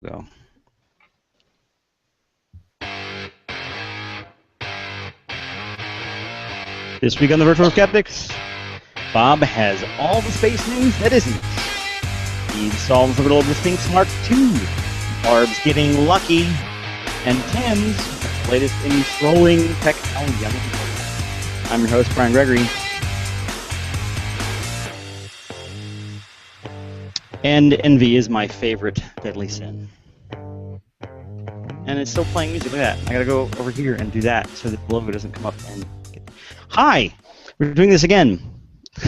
go. This week on the Virtual Skeptics, Bob has all the space news that isn't. Eve solves the riddle of the Sphinx Mark II. Barb's getting lucky. And Tim's latest in trolling technology. I'm your host, Brian Gregory. And envy is my favorite deadly sin. And it's still playing music. Look at that. I gotta go over here and do that so that the logo doesn't come up and get... Hi! We're doing this again.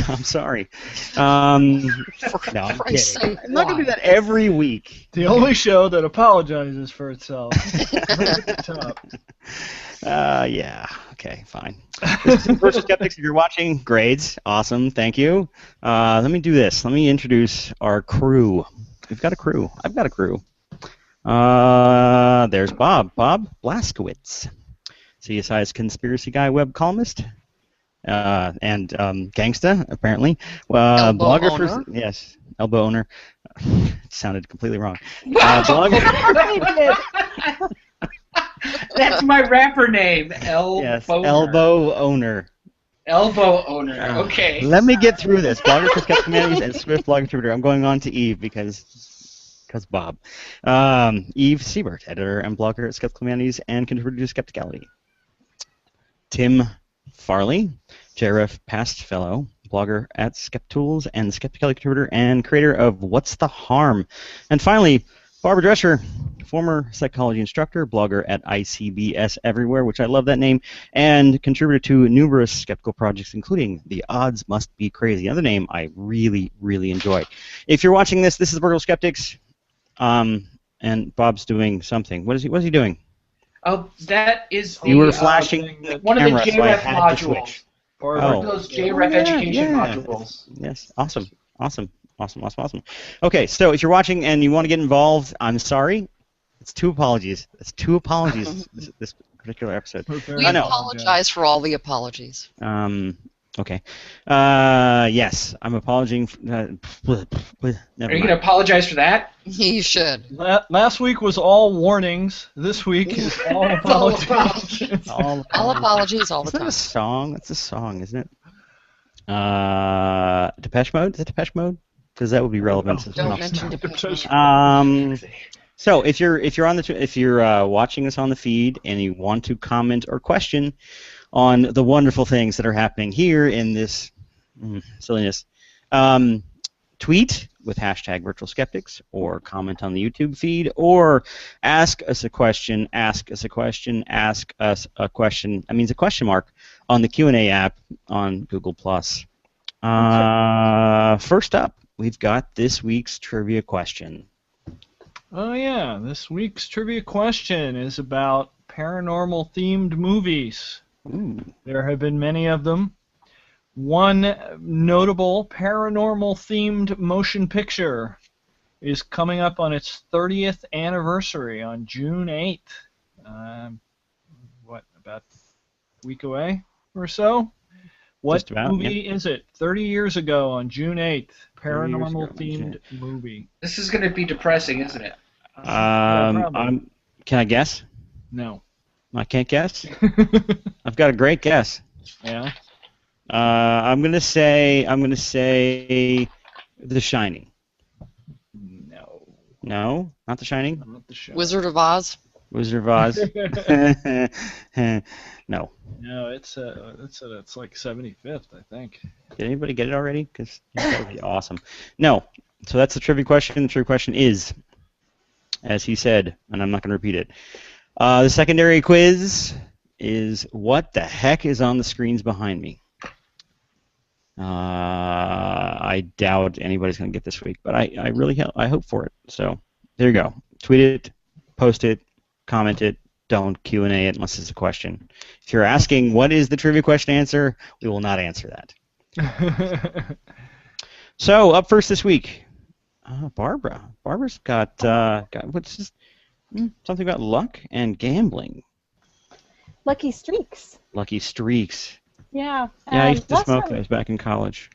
I'm sorry. No, I'm kidding. I'm not gonna do that every week. The only show that apologizes for itself. Yeah. Okay, fine. This is Virtual Skeptics. If you're watching, grades. Awesome. Thank you. Let me do this. Let me introduce our crew. We've got a crew. I've got a crew. There's Bob. Bob Blaskiewicz. CSI's conspiracy guy, web columnist. And gangsta, apparently. Blogger owner? Yes, elbow owner. It sounded completely wrong. Blogger. That's my rapper name, Elbow. Yes, elbow owner. Elbow owner. Okay. Let me get through this. Blogger for Skeptics Humanities and Swift blog contributor. I'm going on to Eve because Bob. Eve Siebert, editor and blogger at Skeptics Humanities and contributor to Skepticality. Tim Farley, JRF past fellow, blogger at SkepTools and Skepticality contributor and creator of What's the Harm? And finally, Barbara Drescher, former psychology instructor, blogger at ICBS Everywhere, which I love that name, and contributor to numerous skeptical projects, including The Odds Must Be Crazy, another name I really, really enjoy. If you're watching this, this is Virtual Skeptics, and Bob's doing something. What is he doing? Oh, that is the, you were flashing the one camera, of the so I JREF had to modules. switch. Or those JREF education modules. Yes, awesome. Okay, so if you're watching and you want to get involved, I'm sorry. It's two apologies. It's two apologies this particular episode. We apologize for all the apologies. Okay. Yes, I'm apologizing. Are you going to apologize for that? You should. Last week was all warnings. This week is all apologies. All apologies all the time. Is that a song? That's a song, isn't it? Depeche Mode? Is it Depeche Mode? Because that would be relevant. Don't mention Depeche Mode. So if you're watching us on the feed and you want to comment or question on the wonderful things that are happening here in this silliness, tweet with hashtag Virtual Skeptics, or comment on the YouTube feed, or ask us a question. That means a question mark on the Q&A app on Google+. First up, we've got this week's trivia question. Oh yeah, this week's trivia question is about paranormal-themed movies. Ooh. There have been many of them. One notable paranormal-themed motion picture is coming up on its 30th anniversary on June 8th. About a week away or so? What movie is it? 30 years ago on June 8th. Paranormal-themed movie. This is going to be depressing, isn't it? Can I guess? No. I can't guess? I've got a great guess. Yeah? I'm gonna say The Shining. No. No, not The Shining. Not The Shining. Wizard of Oz. Wizard of Oz. No. No, it's like 75th, I think. Did anybody get it already? Because that would be awesome. No. So that's the trivia question. The trivia question is, as he said, and I'm not going to repeat it. The secondary quiz is, what the heck is on the screens behind me? I doubt anybody's going to get this week, but I really hope for it. So there you go. Tweet it, post it, comment it. Don't Q&A it unless it's a question. If you're asking what is the trivia question answer, we will not answer that. So up first this week, Barbara. Barbara's got what's this? Something about luck and gambling. Lucky streaks. Lucky streaks. Yeah. Yeah, I used to smoke those back in college.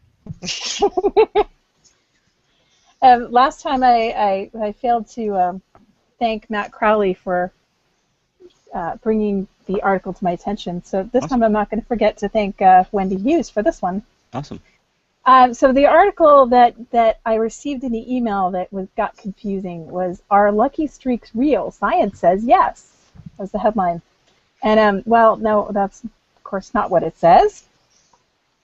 Last time I failed to thank Matt Crowley for bringing the article to my attention. So this time I'm not going to forget to thank Wendy Hughes for this one. Awesome. So the article that I received in the email that got confusing was, "Are lucky streaks real? Science says yes." That was the headline. And, well, no, that's, of course, not what it says.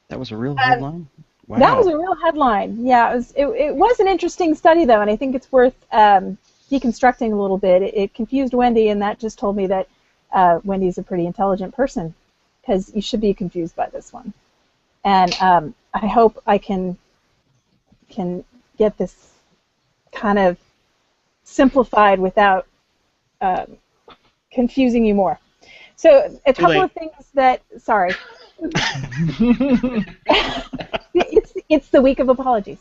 That was a real headline? Wow. That was a real headline. Yeah, it was an interesting study, though, and I think it's worth deconstructing a little bit. It confused Wendy, and that just told me that Wendy's a pretty intelligent person, because you should be confused by this one. And I hope I can get this kind of simplified without confusing you more. So a couple of things that, sorry. It's the week of apologies.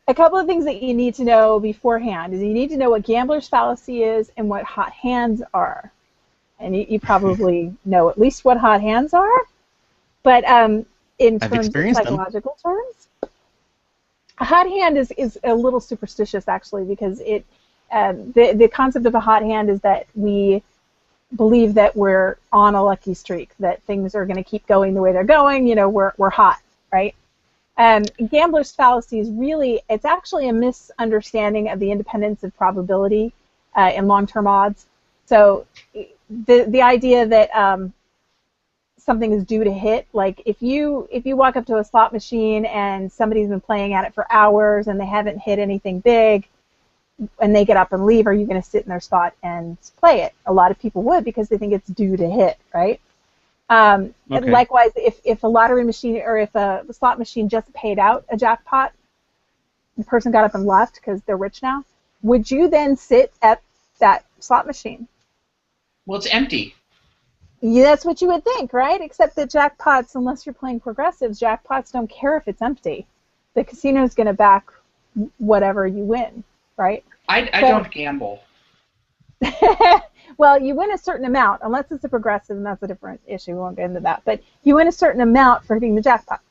A couple of things that you need to know beforehand is you need to know what gambler's fallacy is and what hot hands are. And you probably know at least what hot hands are, but in terms of psychological terms, a hot hand is a little superstitious, actually, because the concept of a hot hand is that we believe that we're on a lucky streak, that things are going to keep going the way they're going. You know, we're hot, right? Gambler's fallacy is really, it's actually a misunderstanding of the independence of probability in long-term odds. So the idea that something is due to hit, like if you walk up to a slot machine and somebody's been playing at it for hours and they haven't hit anything big, and they get up and leave, are you going to sit in their spot and play it? A lot of people would, because they think it's due to hit, right? Okay. Likewise, if a lottery machine or if a slot machine just paid out a jackpot, the person got up and left because they're rich now, would you then sit at that slot machine? Well, it's empty. Yeah, that's what you would think, right? Except that jackpots, unless you're playing progressives, jackpots don't care if it's empty. The casino's going to back whatever you win, right? I don't gamble. Well, you win a certain amount, unless it's a progressive, and that's a different issue. We won't get into that. But you win a certain amount for hitting the jackpot.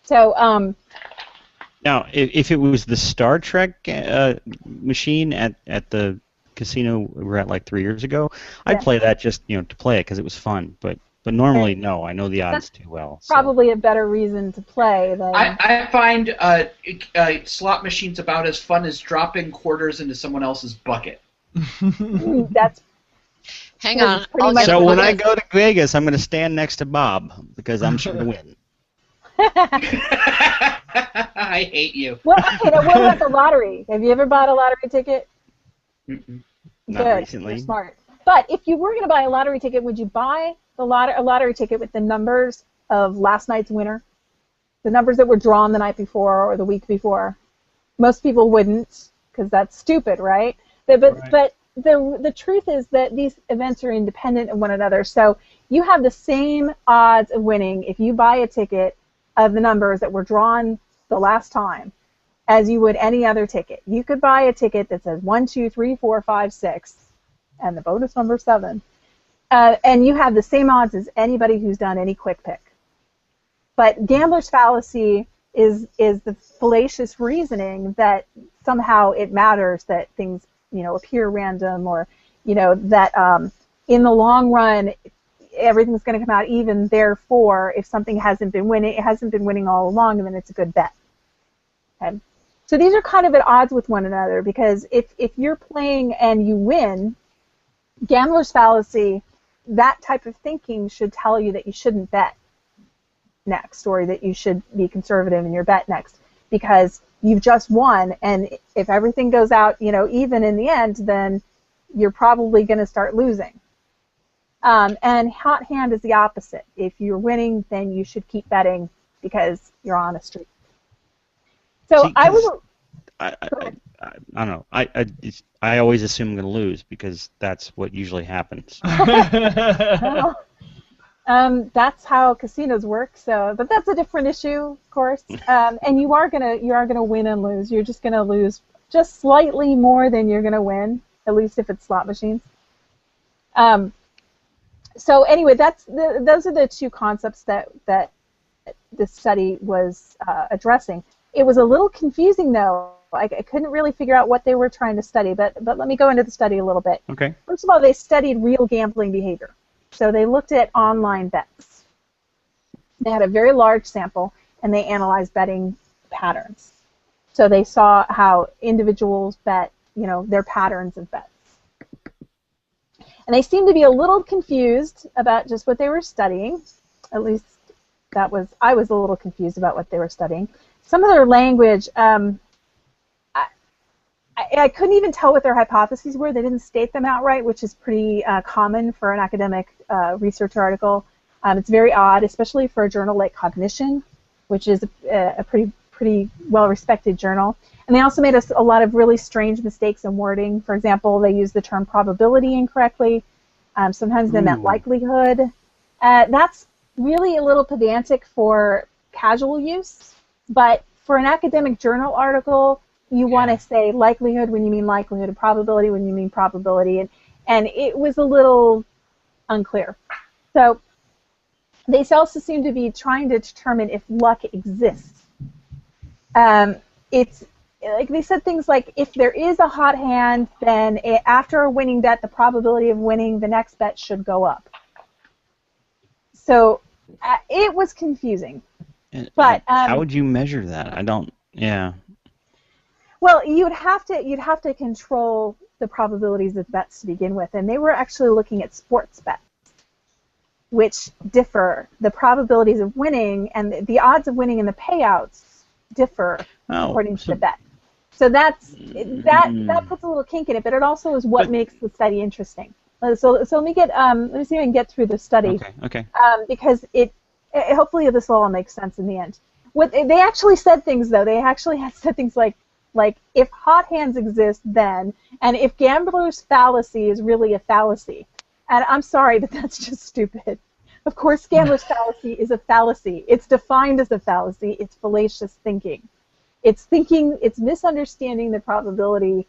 So, now, if it was the Star Trek machine at the casino we were at like 3 years ago, I'd play that just to play it because it was fun. But normally, no, I know the odds too well. So. Probably a better reason to play than. I find slot machines about as fun as dropping quarters into someone else's bucket. That's. Hang on. So when I go to Vegas, I'm going to stand next to Bob because I'm sure to win. I hate you. Well, okay, now what about the lottery? Have you ever bought a lottery ticket? Mm-mm. Not recently. You're smart. But if you were going to buy a lottery ticket, would you buy a lottery ticket with the numbers of last night's winner? The numbers that were drawn the night before or the week before? Most people wouldn't, because that's stupid, right? But the truth is that these events are independent of one another. So you have the same odds of winning if you buy a ticket of the numbers that were drawn the last time as you would any other ticket. You could buy a ticket that says 1, 2, 3, 4, 5, 6, and the bonus number 7. And you have the same odds as anybody who's done any quick pick. But gambler's fallacy is the fallacious reasoning that somehow it matters that things appear random, or that in the long run everything's going to come out even. Therefore, if something hasn't been winning, it hasn't been winning all along, and then it's a good bet. Okay. So these are kind of at odds with one another, because if you're playing and you win, gambler's fallacy, that type of thinking should tell you that you shouldn't bet next, or that you should be conservative in your bet next, because you've just won, and if everything goes out, even in the end, then you're probably going to start losing. And hot hand is the opposite. If you're winning, then you should keep betting because you're on a streak. So See, I don't know. I always assume I'm going to lose because that's what usually happens. That's how casinos work. So, but that's a different issue, of course. And you are gonna win and lose. You're just gonna lose just slightly more than you're gonna win, at least if it's slot machines. So anyway, those are the two concepts that this study was addressing. It was a little confusing, though, I couldn't really figure out what they were trying to study, but let me go into the study a little bit. Okay. First of all, they studied real gambling behavior. So they looked at online bets. They had a very large sample, and they analyzed betting patterns. So they saw how individuals bet, their patterns of bets. And they seemed to be a little confused about just what they were studying. At least I was a little confused about what they were studying. Some of their language, I couldn't even tell what their hypotheses were. They didn't state them outright, which is pretty common for an academic research article. It's very odd, especially for a journal like Cognition, which is a pretty well-respected journal. And they also made a lot of really strange mistakes in wording. For example, they used the term probability incorrectly. Sometimes they meant likelihood. That's really a little pedantic for casual use, but for an academic journal article, you want to say likelihood when you mean likelihood, and probability when you mean probability, and it was a little unclear. So they also seem to be trying to determine if luck exists. It's like they said things like, if there is a hot hand, then after a winning bet, the probability of winning the next bet should go up. So it was confusing. But how would you measure that? I don't. Yeah. Well, you'd have to control the probabilities of bets to begin with, and they were actually looking at sports bets, which differ. The probabilities of winning and the odds of winning and the payouts differ according to the bet. So that puts a little kink in it, but it also is what makes the study interesting. So let me see if I can get through the study. Okay. Because hopefully this will all make sense in the end. What they actually said things though. They actually had said things like if hot hands exist, then, and if gambler's fallacy is really a fallacy. And I'm sorry, but that's just stupid. Of course, gambler's fallacy is a fallacy. It's defined as a fallacy. It's fallacious thinking. It's misunderstanding the probability,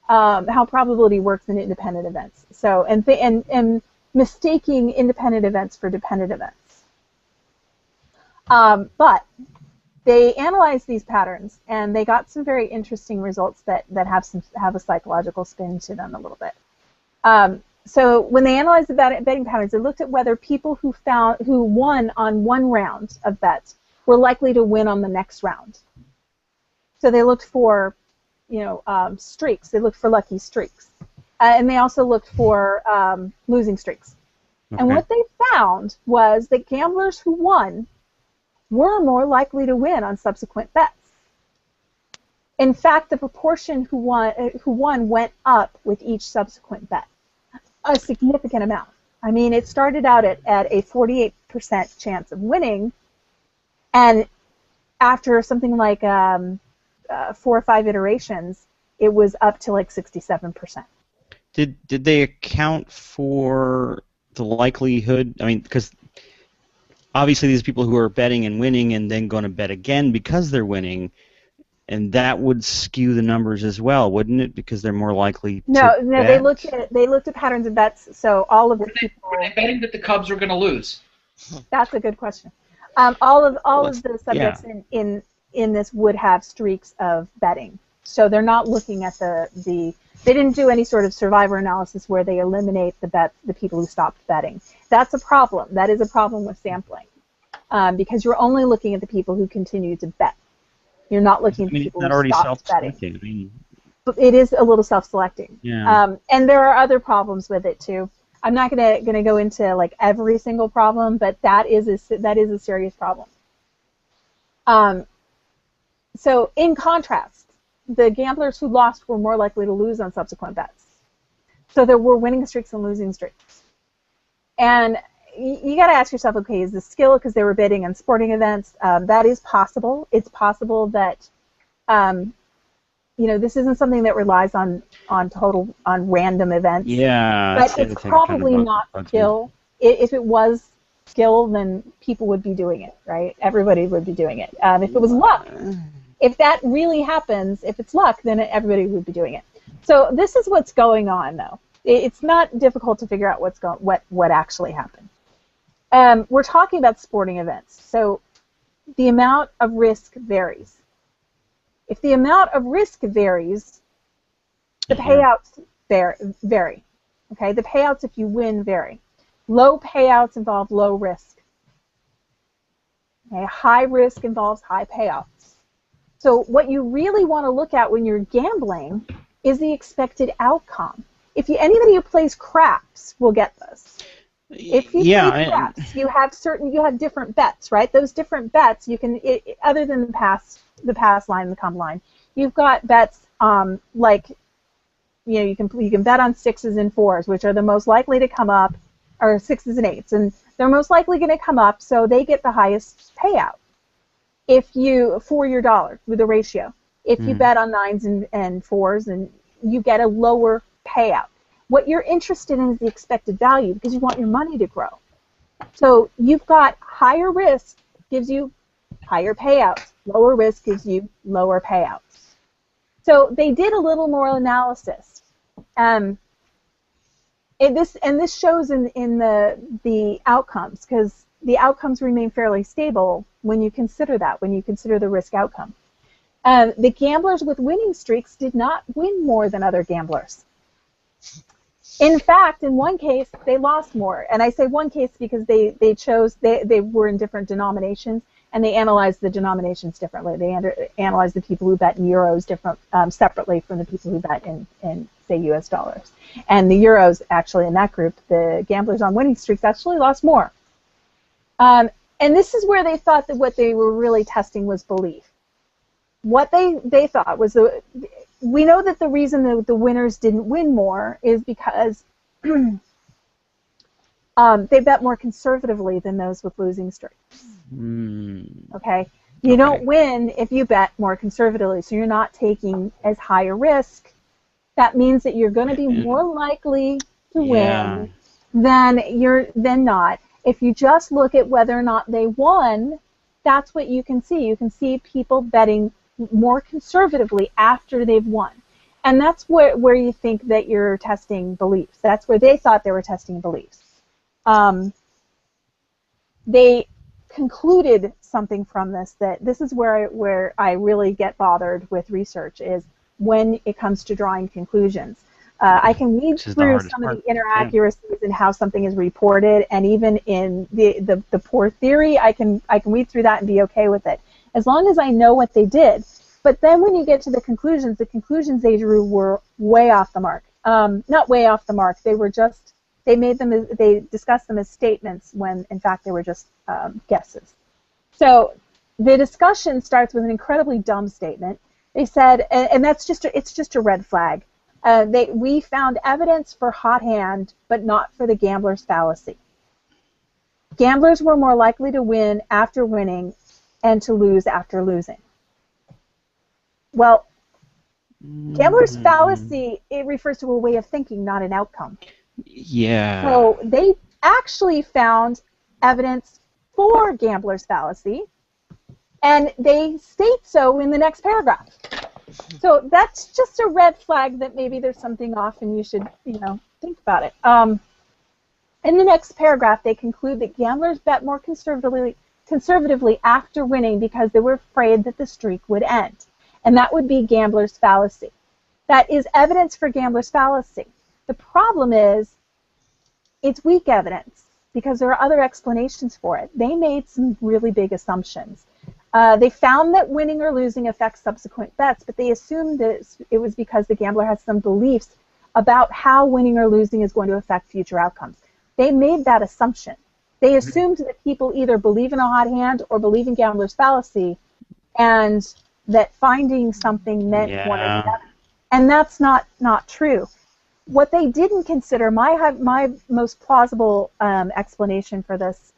how probability works in independent events. So, and mistaking independent events for dependent events. But they analyzed these patterns, and they got some very interesting results that have a psychological spin to them a little bit. So when they analyzed the betting patterns, they looked at whether people who won on one round of bets were likely to win on the next round. So they looked for, streaks. They looked for lucky streaks, and they also looked for losing streaks. Okay. And what they found was that gamblers who won were more likely to win on subsequent bets. In fact, the proportion who won went up with each subsequent bet, a significant amount. I mean, it started out at a 48% chance of winning, and after something like 4 or 5 iterations, it was up to like 67%. Did they account for the likelihood? I mean, because obviously these people who are betting and winning and then going to bet again because they're winning, and that would skew the numbers as well, wouldn't it? Because they're more likely to bet? They looked at patterns of bets. So all of the people were they betting that the Cubs were going to lose? That's a good question. All of the subjects in this would have streaks of betting. So they're not looking at they didn't do any sort of survivor analysis where they eliminate the people who stopped betting. That's a problem. That is a problem with sampling, because you're only looking at the people who continue to bet. You're not looking at the people who stopped betting. It is a little self-selecting. Yeah. And there are other problems with it too. I'm not gonna go into like every single problem, but that is a serious problem. So in contrast, the gamblers who lost were more likely to lose on subsequent bets. So there were winning streaks and losing streaks. And you got to ask yourself, okay, is this skill because they were bidding on sporting events? That is possible. It's possible that, this isn't something that relies on random events. Yeah. But it's probably not skill. If it was skill, then people would be doing it, right? Everybody would be doing it. If it was luck, if that really happens, if it's luck, then everybody would be doing it. So this is what's going on, though. It's not difficult to figure out what actually happened. We're talking about sporting events, so the amount of risk varies. If the amount of risk varies, the payouts vary. Okay, the payouts if you win vary. Low payouts involve low risk. Okay, high risk involves high payouts. So what you really want to look at when you're gambling is the expected outcome. Anybody who plays craps will get this. If you play craps, you have different bets, right? Those different bets you can, other than the pass line, the come line, you've got bets like, you can bet on 6s and 4s, which are the most likely to come up, or 6s and 8s, and they're most likely going to come up, so they get the highest payout. For your dollar with the ratio. If you bet on 9s and 4s, and you get a lower payout. What you're interested in is the expected value because you want your money to grow. So you've got higher risk gives you higher payouts. Lower risk gives you lower payouts. So they did a little more analysis. This shows in the outcomes because the outcomes remain fairly stable when you consider the risk outcome. The gamblers with winning streaks did not win more than other gamblers. In fact, in one case, they lost more. And I say one case because they were in different denominations, and they analyzed the denominations differently. They analyzed the people who bet in euros separately from the people who bet in, say, US dollars. And the euros, actually, in that group, the gamblers on winning streaks actually lost more. And this is where they thought that what they were really testing was belief. What they thought was we know that the reason that the winners didn't win more is because they bet more conservatively than those with losing streaks. Okay? You don't win if you bet more conservatively, so you're not taking as high a risk. That means that you're going to be more likely to win than not. If you just look at whether or not they won, that's what you can see. You can see people betting more conservatively after they've won. And that's where you think that you're testing beliefs. That's where they thought they were testing beliefs. They concluded something from this, that this is where I really get bothered with research, is when it comes to drawing conclusions. I can read through some of the inaccuracies in how something is reported, and even in the poor theory, I can read through that and be okay with it, as long as I know what they did. But then when you get to the conclusions they drew were way off the mark. Not way off the mark. They discussed them as statements when in fact they were just guesses. So the discussion starts with an incredibly dumb statement. They said, and it's just a red flag. We found evidence for hot hand, but not for the gambler's fallacy. Gamblers were more likely to win after winning and to lose after losing. Well, gambler's fallacy, it refers to a way of thinking, not an outcome. Yeah. So they actually found evidence for gambler's fallacy, and they state so in the next paragraph. So that's just a red flag that maybe there's something off and you should, think about it. In the next paragraph, they conclude that gamblers bet more conservatively after winning because they were afraid that the streak would end. And that would be gambler's fallacy. That is evidence for gambler's fallacy. The problem is it's weak evidence because there are other explanations for it. They made some really big assumptions. They found that winning or losing affects subsequent bets, but they assumed that it was because the gambler has some beliefs about how winning or losing is going to affect future outcomes. They made that assumption. They assumed that people either believe in a hot hand or believe in gambler's fallacy, and that finding something meant one or the other. And that's not true. What they didn't consider, my most plausible explanation for this,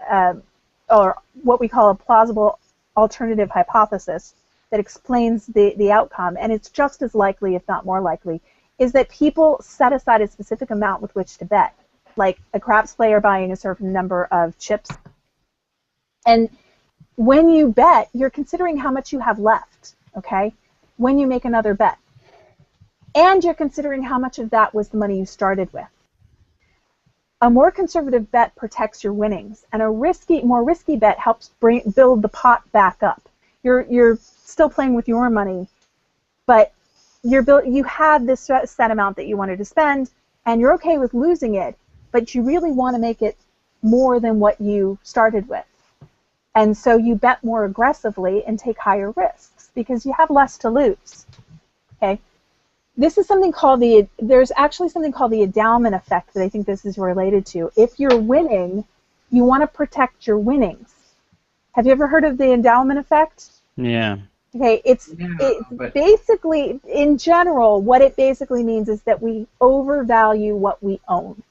or what we call a plausible alternative hypothesis that explains the outcome, and it's just as likely, if not more likely, is that people set aside a specific amount with which to bet, like a craps player buying a certain number of chips. And when you bet, you're considering how much you have left, okay, when you make another bet. And you're considering how much of that was the money you started with. A more conservative bet protects your winnings, and a more risky bet helps build the pot back up. You're still playing with your money, but you had this set amount that you wanted to spend, and you're okay with losing it, but you really want to make it more than what you started with. And so you bet more aggressively and take higher risks because you have less to lose. Okay? This is something called there's actually something called the endowment effect that I think this is related to. If you're winning, you want to protect your winnings. Have you ever heard of the endowment effect? Yeah. Okay, it's basically, in general, what it basically means is that we overvalue what we own.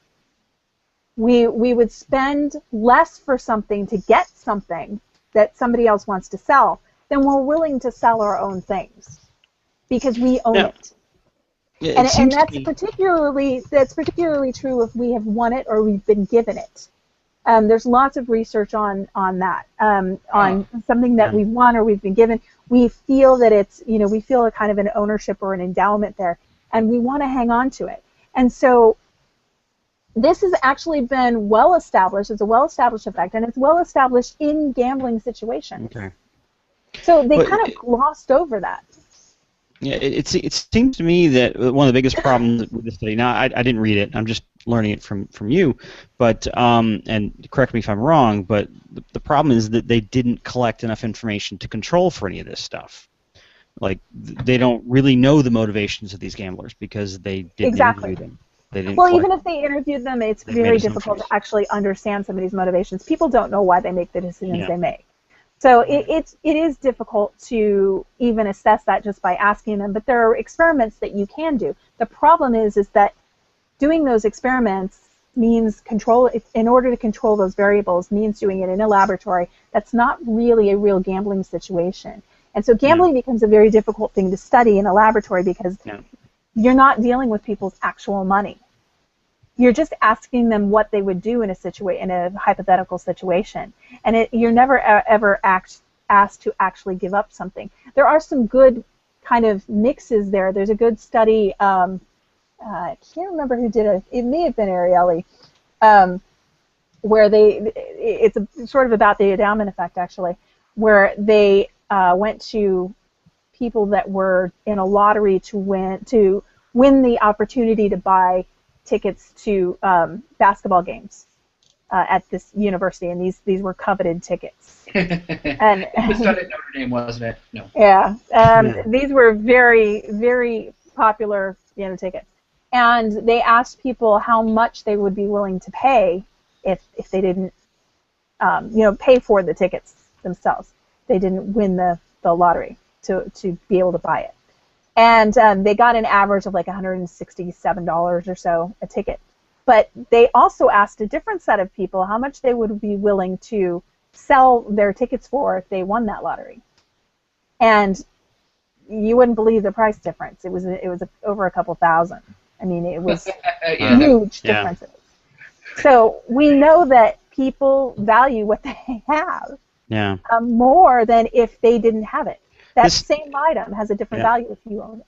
We would spend less for something to get something that somebody else wants to sell than we're willing to sell our own things because we own it. Yeah, and that's particularly true if we have won it or we've been given it. There's lots of research on that, on something that we've won or we've been given. We feel that it's, we feel a kind of an ownership or an endowment there, and we want to hang on to it. And so this has actually been well established. It's a well-established effect, and it's well established in gambling situations. Okay. So they kind of glossed over that. Yeah, it seems to me that one of the biggest problems with this study, now I didn't read it, I'm just learning it from you, but, and correct me if I'm wrong, but the problem is that they didn't collect enough information to control for any of this stuff. Like, they don't really know the motivations of these gamblers because they didn't interview them. Well, even if they interviewed them, it's very difficult to actually understand somebody's motivations. People don't know why they make the decisions they make. So it is difficult to even assess that just by asking them, but there are experiments that you can do. The problem is that doing those experiments means in order to control those variables, means doing it in a laboratory. That's not really a real gambling situation. And so gambling becomes a very difficult thing to study in a laboratory because you're not dealing with people's actual money. You're just asking them what they would do in a hypothetical situation, and you're never ever asked to actually give up something. There are some good kind of mixes there. There's a good study. I can't remember who did it. It may have been Ariely, where it's sort of about the endowment effect actually, where they went to people that were in a lottery to win the opportunity to buy tickets to basketball games at this university, and these were coveted tickets. And it was done at Notre Dame, wasn't it? No. Yeah, these were very, very popular tickets, and they asked people how much they would be willing to pay if they didn't pay for the tickets themselves. They didn't win the lottery to be able to buy it. And they got an average of like $167 or so a ticket. But they also asked a different set of people how much they would be willing to sell their tickets for if they won that lottery. And you wouldn't believe the price difference. It was over a couple thousand. I mean, it was huge differences. So we know that people value what they have more than if they didn't have it. That same item has a different value if you own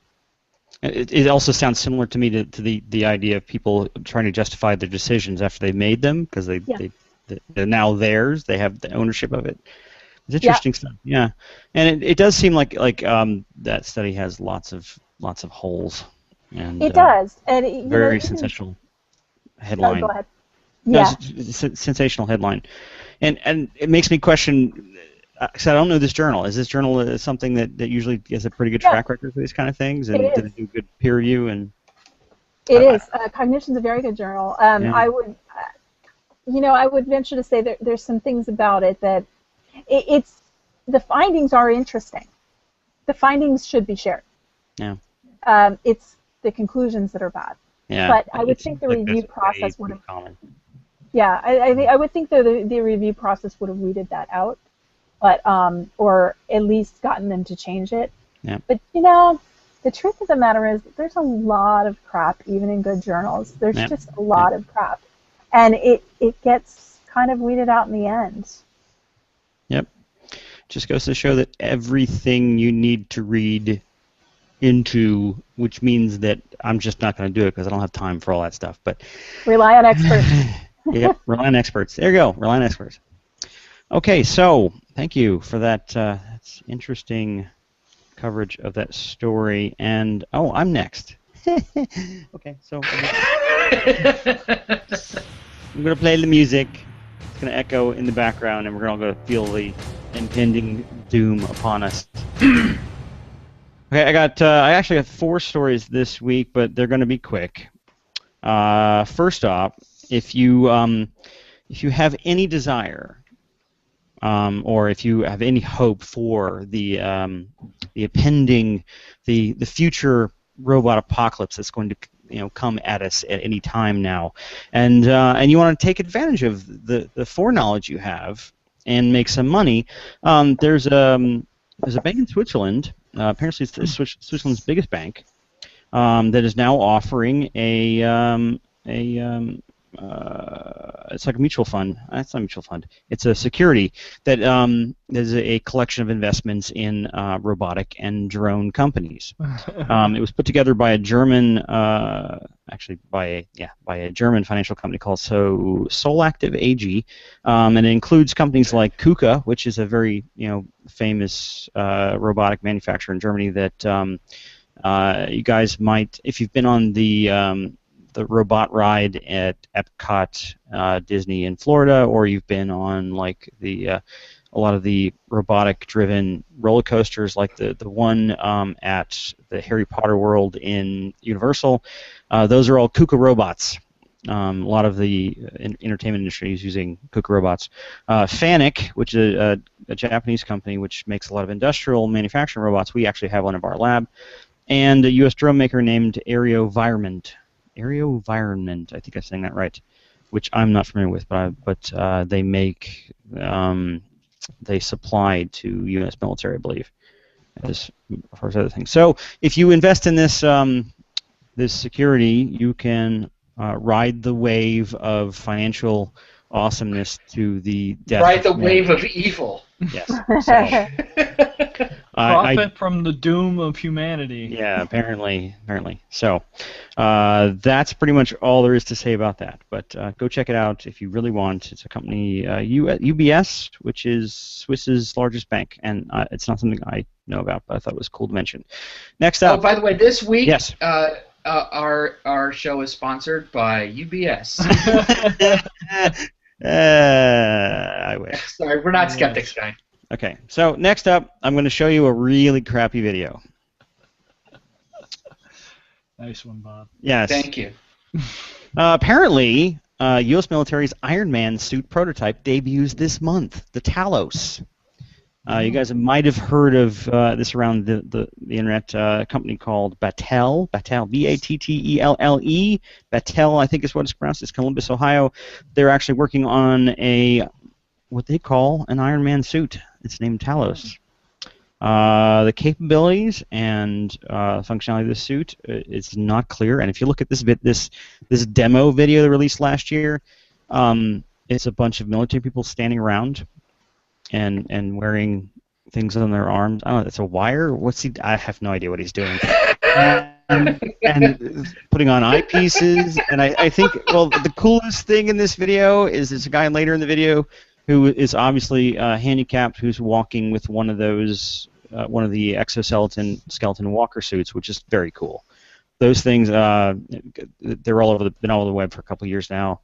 it. It also sounds similar to me to the idea of people trying to justify their decisions after they made them because they're now theirs. They have the ownership of it. It's interesting stuff. Yeah, and it does seem like that study has lots of holes. And it does. And very sensational headline. Go ahead. Yeah, sensational headline, and it makes me question. Because I don't know this journal. Is this journal something that usually has a pretty good track record for these kind of things, and did it do good peer review? And it is. Cognition's a very good journal. I would venture to say that there's some things about it that the findings are interesting. The findings should be shared. Yeah. It's the conclusions that are bad. Yeah. But I would think the review process would have. Yeah, I would think the review process would have weeded that out. But or at least gotten them to change it. Yeah. But the truth of the matter is there's a lot of crap even in good journals. There's just a lot of crap, and it gets kind of weeded out in the end. Yep. Just goes to show that everything you need to read into, which means that I'm just not going to do it because I don't have time for all that stuff. But rely on experts. Yep. Rely on experts. There you go. Rely on experts. Okay, so thank you for that. That's interesting coverage of that story. And oh, I'm next. Okay, so I'm gonna play the music. It's gonna echo in the background, and we're all gonna feel the impending doom upon us. Okay, I actually got 4 stories this week, but they're gonna be quick. First off, if you have any desire, or if you have any hope for the impending, the future robot apocalypse that's going to come at us at any time now, and you want to take advantage of the foreknowledge you have and make some money, there's a bank in Switzerland. Apparently, it's Switzerland's biggest bank that is now offering it's like a mutual fund. It's not a mutual fund. It's a security that is a collection of investments in robotic and drone companies. It was put together by a German, by a German financial company called Solactive AG, and it includes companies like KUKA, which is a very famous robotic manufacturer in Germany that you guys might, if you've been on the robot ride at Epcot, Disney in Florida, or you've been on like a lot of the robotic-driven roller coasters, like the one at the Harry Potter World in Universal. Those are all KUKA robots. A lot of the entertainment industry is using KUKA robots. Fanuc, which is a Japanese company which makes a lot of industrial manufacturing robots, we actually have one of our lab, and a U.S. drone maker named AeroVironment, I think I'm saying that right, which I'm not familiar with, but they make, they supply to U.S. military, I believe, as far as other things. So if you invest in this this security, you can ride the wave of financial awesomeness to the death. Ride the wave of evil. Yes. So, profit from the doom of humanity. Yeah, apparently. So that's pretty much all there is to say about that. But go check it out if you really want. It's a company, UBS, which is Swiss's largest bank, and it's not something I know about, but I thought it was cool to mention. Next up. Oh, by the way, this week, yes. Our show is sponsored by UBS. I wish. Sorry, we're not Skeptics, guy. Okay, so next up, I'm going to show you a really crappy video. Nice one, Bob. Yes. Thank you. Apparently, U.S. military's Iron Man suit prototype debuts this month, the Talos. You guys might have heard of this around the internet. A company called Battelle, B-A-T-T-E-L-L-E. Battelle, I think is what it's pronounced. It's Columbus, Ohio. They're actually working on what they call an Iron Man suit. It's named Talos. The capabilities and functionality of this suit is not clear. And if you look at this demo video they released last year, it's a bunch of military people standing around and wearing things on their arms. I don't know. It's a wire. I have no idea what he's doing. and putting on eyepieces. And I think, well, the coolest thing in this video is there's a guy later in the video who is obviously handicapped, who's walking with one of those, one of the skeleton walker suits, which is very cool. Those things, they're been all over the web for a couple of years now.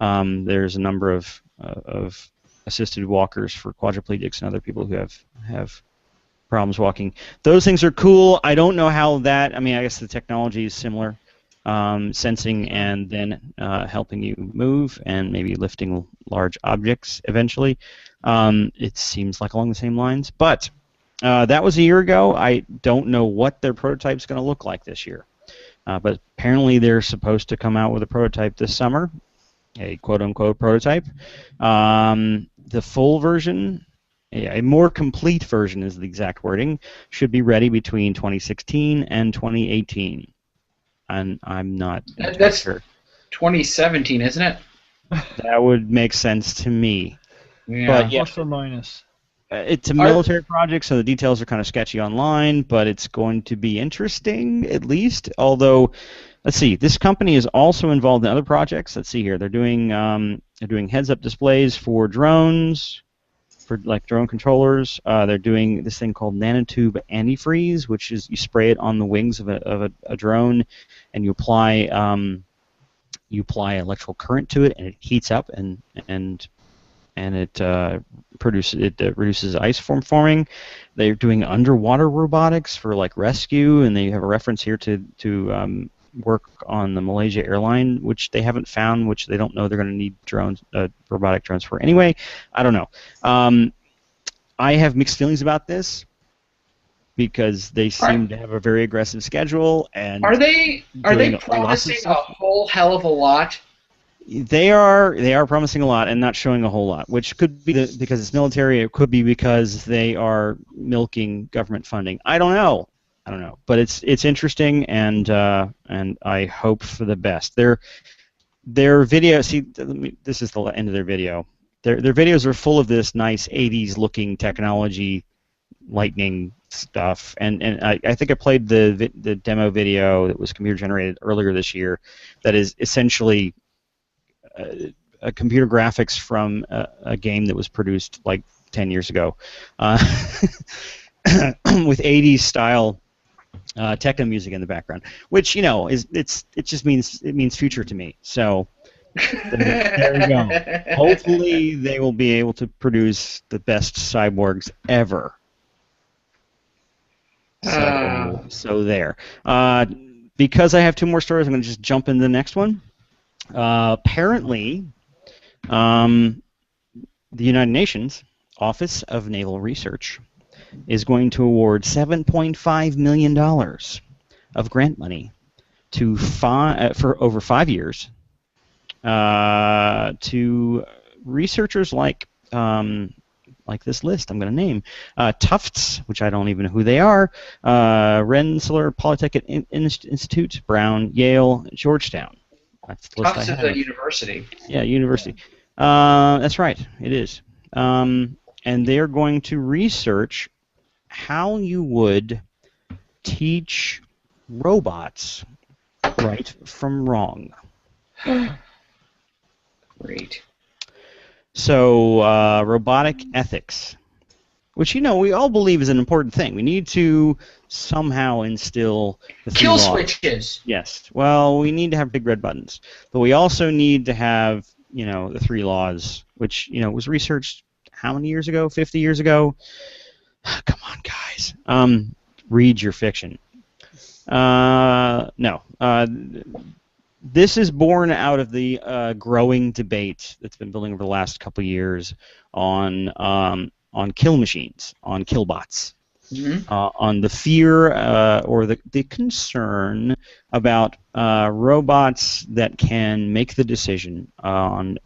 There's a number of assisted walkers for quadriplegics and other people who have problems walking. Those things are cool. I don't know how that. I mean, I guess the technology is similar. Sensing and then helping you move and maybe lifting large objects eventually. It seems like along the same lines. But that was a year ago. I don't know what their prototype's going to look like this year. But apparently they're supposed to come out with a prototype this summer, a quote-unquote prototype. The full version, a more complete version is the exact wording, should be ready between 2016 and 2018. And I'm not That's sure. 2017, isn't it? That would make sense to me. Yeah. But yeah, Plus or minus. it's a military project, so the details are kind of sketchy online, but it's going to be interesting at least. Although, let's see, this company is also involved in other projects. Let's see here. They're doing heads-up displays for drones. for like drone controllers. They're doing this thing called nanotube antifreeze, which is you spray it on the wings of a drone, and you apply electrical current to it, and it heats up and it reduces ice forming. They're doing underwater robotics for like rescue, and they have a reference here to work on the Malaysia airline, which they haven't found, which they don't know they're going to need drones, robotic drones for anyway. I don't know. I have mixed feelings about this because they seem to have a very aggressive schedule, and are they promising a whole hell of a lot? They are promising a lot and not showing a whole lot, which could be because it's military. It could be because they are milking government funding. I don't know, but it's interesting, and I hope for the best. Their video. See, this is the end of their video. Their videos are full of this nice 80s looking technology, lightning stuff, and I think I played the demo video that was computer generated earlier this year. That is essentially a computer graphics from a game that was produced like 10 years ago, with 80s style techno music in the background, which it just means future to me. So there you go. Hopefully they will be able to produce the best cyborgs ever. So there. Because I have two more stories, I'm going to just jump into the next one. Apparently, the United Nations Office of Naval Research is going to award $7.5 million of grant money for over 5 years to researchers like this list I'm going to name: Tufts, which I don't even know who they are; Rensselaer Polytechnic Institute; Brown, Yale, Georgetown. That's the list I have. Tufts is a university. Yeah, university. That's right. It is. And they're going to research how you would teach robots right from wrong. Great. So, robotic ethics, which we all believe is an important thing. We need to somehow instill the three kill laws. switches. Yes. Well, we need to have big red buttons, but we also need to have the three laws, which was researched how many years ago? 50 years ago. Come on, guys. Read your fiction. No. This is born out of the growing debate that's been building over the last couple of years on kill machines, on kill bots, on the fear or the concern about robots that can make the decision on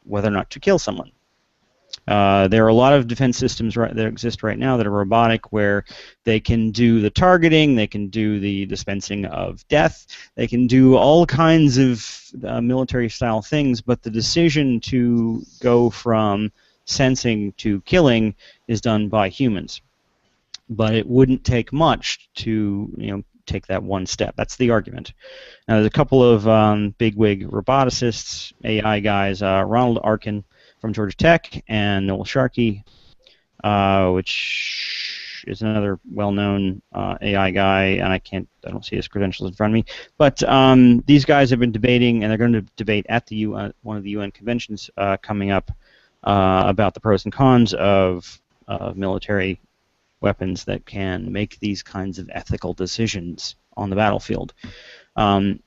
whether or not to kill someone. There are a lot of defense systems that exist right now that are robotic, where they can do the targeting, they can do the dispensing of death, they can do all kinds of military-style things, but the decision to go from sensing to killing is done by humans. But it wouldn't take much to take that one step. That's the argument. Now, there's a couple of bigwig roboticists, AI guys, Ronald Arkin from Georgia Tech, and Noel Sharkey, which is another well-known AI guy, and I don't see his credentials in front of me. But these guys have been debating, and they're going to debate at the one of the UN conventions coming up about the pros and cons of military weapons that can make these kinds of ethical decisions on the battlefield. And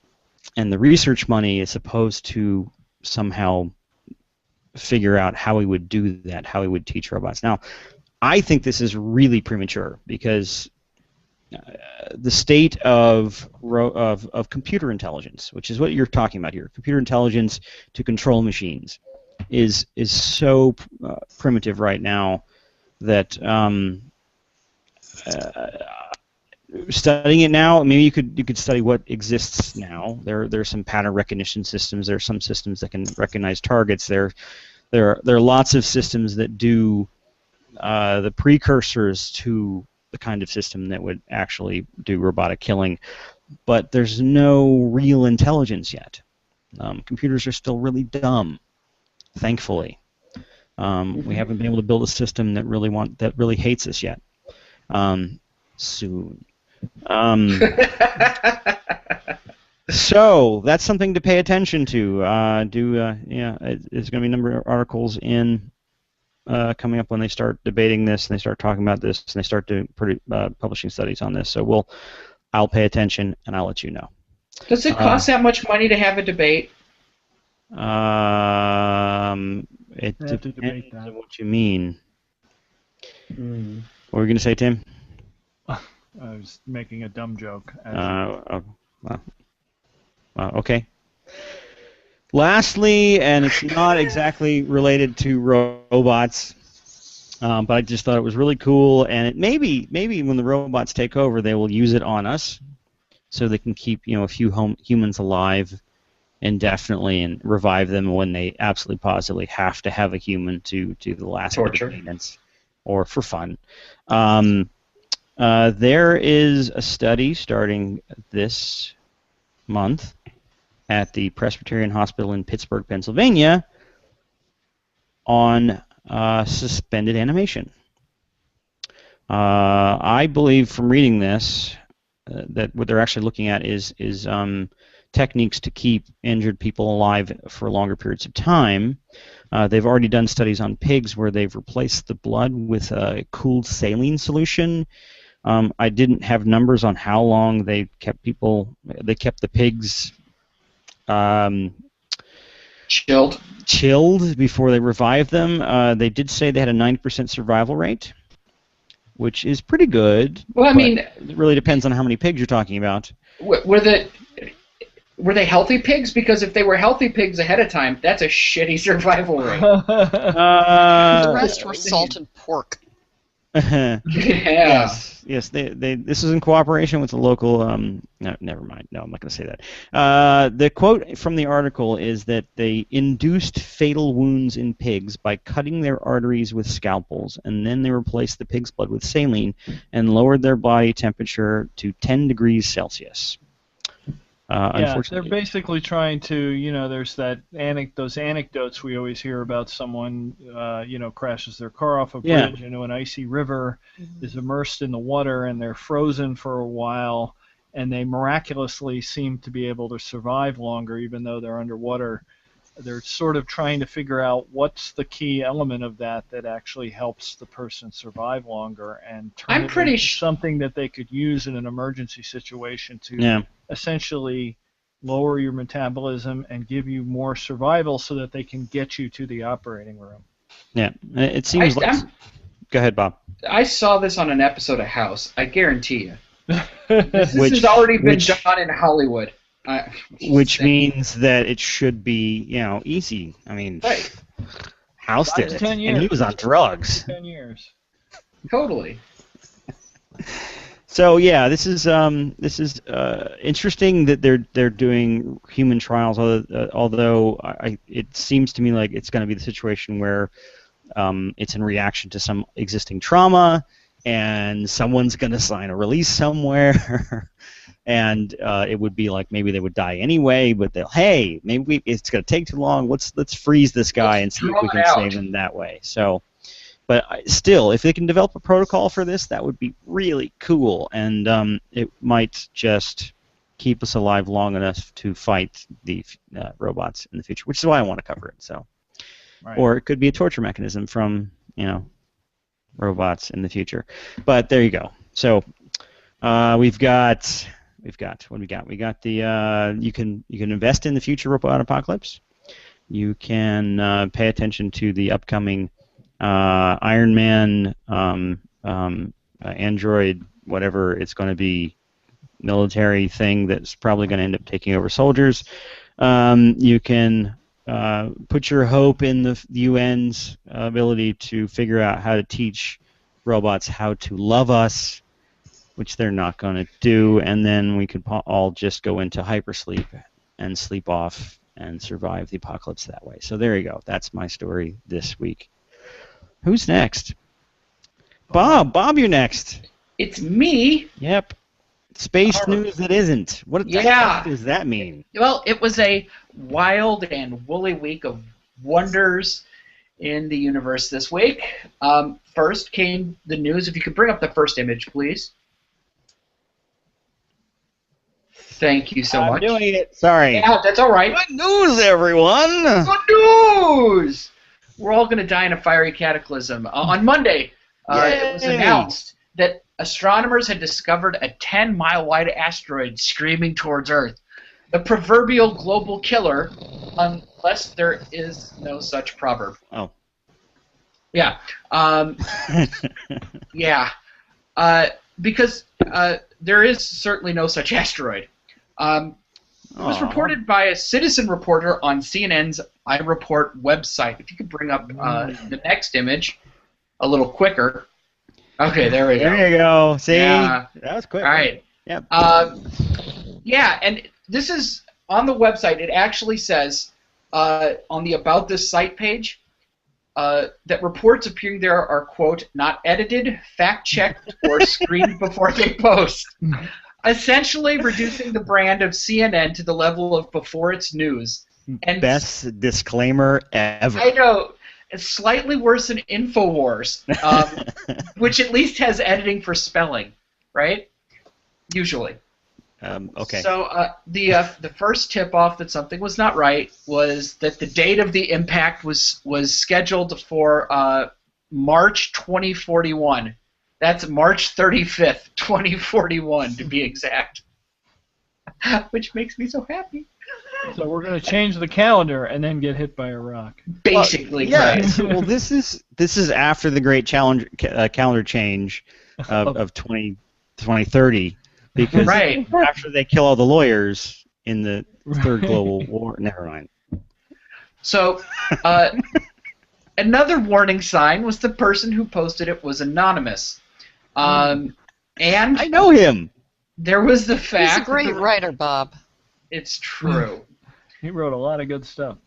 the research money is supposed to somehow figure out how we would do that, how we would teach robots. Now, I think this is really premature because the state of computer intelligence, which is what you're talking about here, computer intelligence to control machines, is so primitive right now that studying it now, maybe you could study what exists now. There's some pattern recognition systems. There are some systems that can recognize targets. There are lots of systems that do the precursors to the kind of system that would actually do robotic killing, but there's no real intelligence yet. Computers are still really dumb, thankfully. We haven't been able to build a system that really hates us yet. Soon. So that's something to pay attention to. There's going to be a number of articles in coming up when they start debating this and they start talking about this and they start doing publishing studies on this. So I'll pay attention and I'll let you know. Does it cost that much money to have a debate? It depends on what you mean. What were you going to say, Tim? I was making a dumb joke. Okay. Lastly, and it's not exactly related to robots, but I just thought it was really cool, and it maybe when the robots take over, they will use it on us, so they can keep a few humans alive indefinitely and revive them when they absolutely positively have to have a human to do the last bit of maintenance or for fun. There is a study starting this month at the Presbyterian Hospital in Pittsburgh, Pennsylvania, on suspended animation. I believe from reading this that what they're actually looking at is techniques to keep injured people alive for longer periods of time. They've already done studies on pigs where they've replaced the blood with a cooled saline solution. I didn't have numbers on how long they kept the pigs chilled before they revived them. They did say they had a 90% survival rate, which is pretty good. Well, I mean, it really depends on how many pigs you're talking about. Were they healthy pigs? Because if they were healthy pigs ahead of time, that's a shitty survival rate. The rest were salted pork. Yeah. Yes. This is in cooperation with the local. No, never mind. No, I'm not going to say that. The quote from the article is that they induced fatal wounds in pigs by cutting their arteries with scalpels, and then they replaced the pig's blood with saline and lowered their body temperature to 10 degrees Celsius. They're basically trying to, there's those anecdotes we always hear about someone, crashes their car off a bridge into an icy river, is immersed in the water, and they're frozen for a while, and they miraculously seem to be able to survive longer even though they're underwater. They're sort of trying to figure out what's the key element of that actually helps the person survive longer and turn it into something that they could use in an emergency situation to essentially lower your metabolism and give you more survival so that they can get you to the operating room. Yeah, it seems Go ahead, Bob. I saw this on an episode of House. I guarantee you. This has already been done in Hollywood. Which means that it should be, easy. I mean, House did it, and he was on drugs. 10 years. Totally. So yeah, this is interesting that they're doing human trials. Although it seems to me like it's going to be the situation where it's in reaction to some existing trauma, and someone's going to sign a release somewhere. And it would be like maybe they would die anyway, but maybe it's going to take too long. Let's freeze this guy and see if we can save him that way. So, but still, if they can develop a protocol for this, that would be really cool, and it might just keep us alive long enough to fight the robots in the future, which is why I want to cover it. So, or it could be a torture mechanism from robots in the future. But there you go. So we've got. What do we got? We got the you can invest in the future robot apocalypse. You can pay attention to the upcoming Iron Man android, whatever it's going to be, military thing that's probably going to end up taking over soldiers. You can put your hope in the UN's ability to figure out how to teach robots how to love us, which they're not going to do, and then we could all just go into hypersleep and sleep off and survive the apocalypse that way. So there you go. That's my story this week. Who's next? Bob. Bob, you're next. It's me. Yep. Space news that isn't. What the heck does that mean? Well, it was a wild and woolly week of wonders in the universe this week. First came the news. If you could bring up the first image, please. Thank you so much. I'm doing it. Sorry. Yeah, that's all right. Good news, everyone. Good news! We're all going to die in a fiery cataclysm. On Monday, it was announced that astronomers had discovered a 10-mile-wide asteroid screaming towards Earth. The proverbial global killer, unless there is no such proverb. Oh. Yeah. Yeah. Because there is certainly no such asteroid. It was reported by a citizen reporter on CNN's iReport website. If you could bring up the next image a little quicker. Okay, there we go. There you go. See? Yeah. That was quick. All right. Yep. Yeah, and this is on the website. It actually says on the About This Site page that reports appearing there are, quote, not edited, fact-checked, or screened before they post. Essentially reducing the brand of CNN to the level of before it's news. And best disclaimer ever. I know. It's slightly worse than InfoWars, which at least has editing for spelling, right? Usually. Okay. So the first tip-off that something was not right was that the date of the impact was scheduled for March 2041. That's March 35th, 2041, to be exact. Which makes me so happy. So we're going to change the calendar and then get hit by a rock. Basically, yeah. right. Well, this is after the great calendar change of 2030, because right. after they kill all the lawyers in the third global war. Never mind. So another warning sign was the person who posted it was anonymous. And I know him. There was the fact. He's a great writer, Bob. It's true. He wrote a lot of good stuff.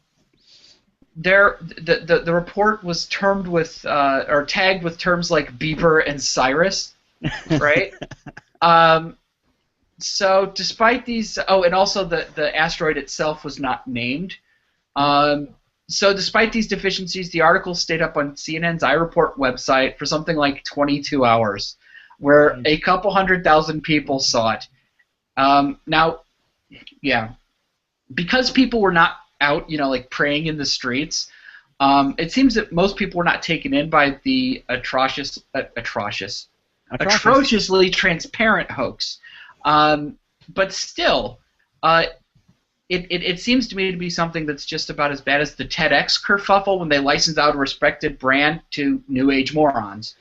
The report was termed with or tagged with terms like Bieber and Cyrus, right? So despite these, and also the asteroid itself was not named. So despite these deficiencies, the article stayed up on CNN's iReport website for something like 22 hours, where a couple 100,000 people saw it. Now, yeah, because people were not out, like praying in the streets, it seems that most people were not taken in by the atrociously transparent hoax. But still, it seems to me to be something that's just about as bad as the TEDx kerfuffle when they license out a respected brand to New Age morons.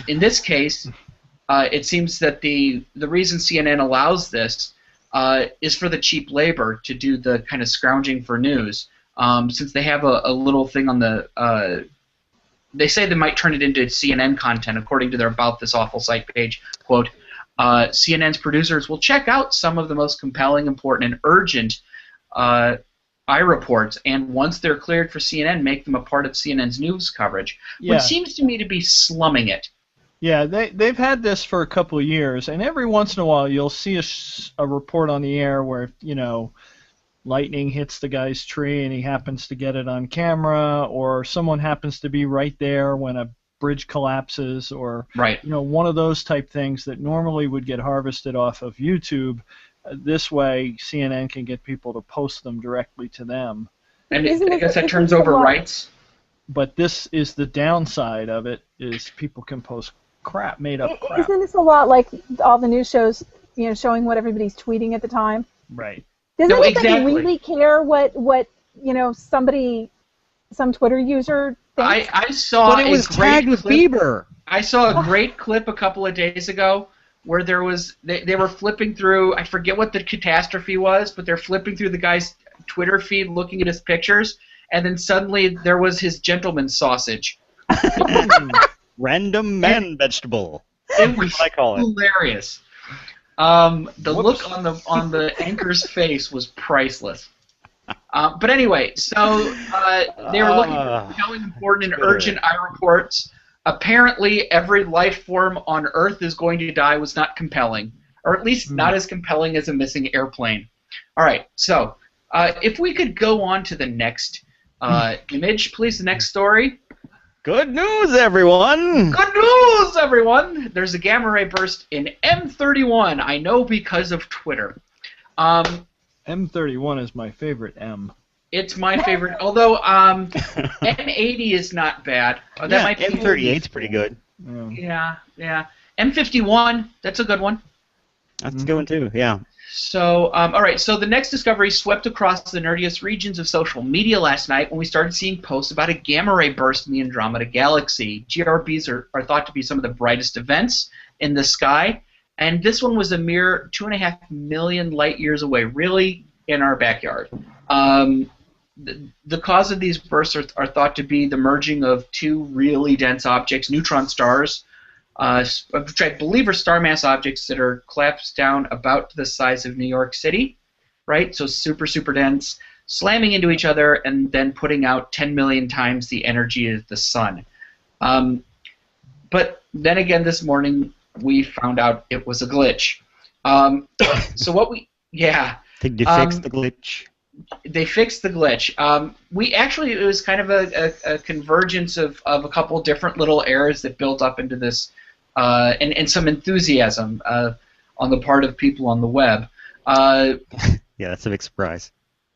In this case, it seems that the reason CNN allows this is for the cheap labor to do the kind of scrounging for news. Since they have a little thing on the they say they might turn it into CNN content, according to their About This Awful Site page. Quote, CNN's producers will check out some of the most compelling, important, and urgent iReports, and once they're cleared for CNN, make them a part of CNN's news coverage, which seems to me to be slumming it. Yeah, they've had this for a couple of years, and every once in a while you'll see a report on the air where, lightning hits the guy's tree and he happens to get it on camera, or someone happens to be right there when a bridge collapses, or one of those type things that normally would get harvested off of YouTube. This way, CNN can get people to post them directly to them. And I guess that turns over rights. But this is the downside of it: is people can post crap, made up crap. Isn't this a lot like all the news shows, showing what everybody's tweeting at the time? Right. Does anybody really care what some Twitter user thinks? I saw but it was tagged with Bieber. I saw a great clip a couple of days ago where there was they were flipping through, I forget what the catastrophe was, but they're flipping through the guy's Twitter feed looking at his pictures, and then suddenly there was his gentleman's sausage. Random man vegetable. It was I call it. Hilarious. The look on the anchor's face was priceless. But anyway, so they were looking for compelling, important, and urgent iReports. Apparently, every life form on Earth is going to die was not compelling, or at least not as compelling as a missing airplane. All right, so if we could go on to the next Image, please, the next story. Good news, everyone! Good news, everyone! There's a gamma ray burst in M31. I know because of Twitter. M31 is my favorite M. It's my favorite, although M80 is not bad. That might be M38 is pretty good. Yeah. Yeah. M51, that's a good one. That's a good one, too, yeah. So, all right, so the next discovery swept across the nerdiest regions of social media last night when we started seeing posts about a gamma ray burst in the Andromeda Galaxy. GRBs are thought to be some of the brightest events in the sky, and this one was a mere 2.5 million light years away, really in our backyard. The cause of these bursts are thought to be the merging of two really dense objects, neutron stars, which I believe are star mass objects that are collapsed down about the size of New York City, right? So super, super dense, slamming into each other and then putting out 10 million times the energy of the sun. But then again this morning we found out it was a glitch. So what we, yeah. Did you fix the glitch? They fixed the glitch. It was kind of a convergence of a couple different little errors that built up into this, and some enthusiasm on the part of people on the web. Yeah, that's a big surprise.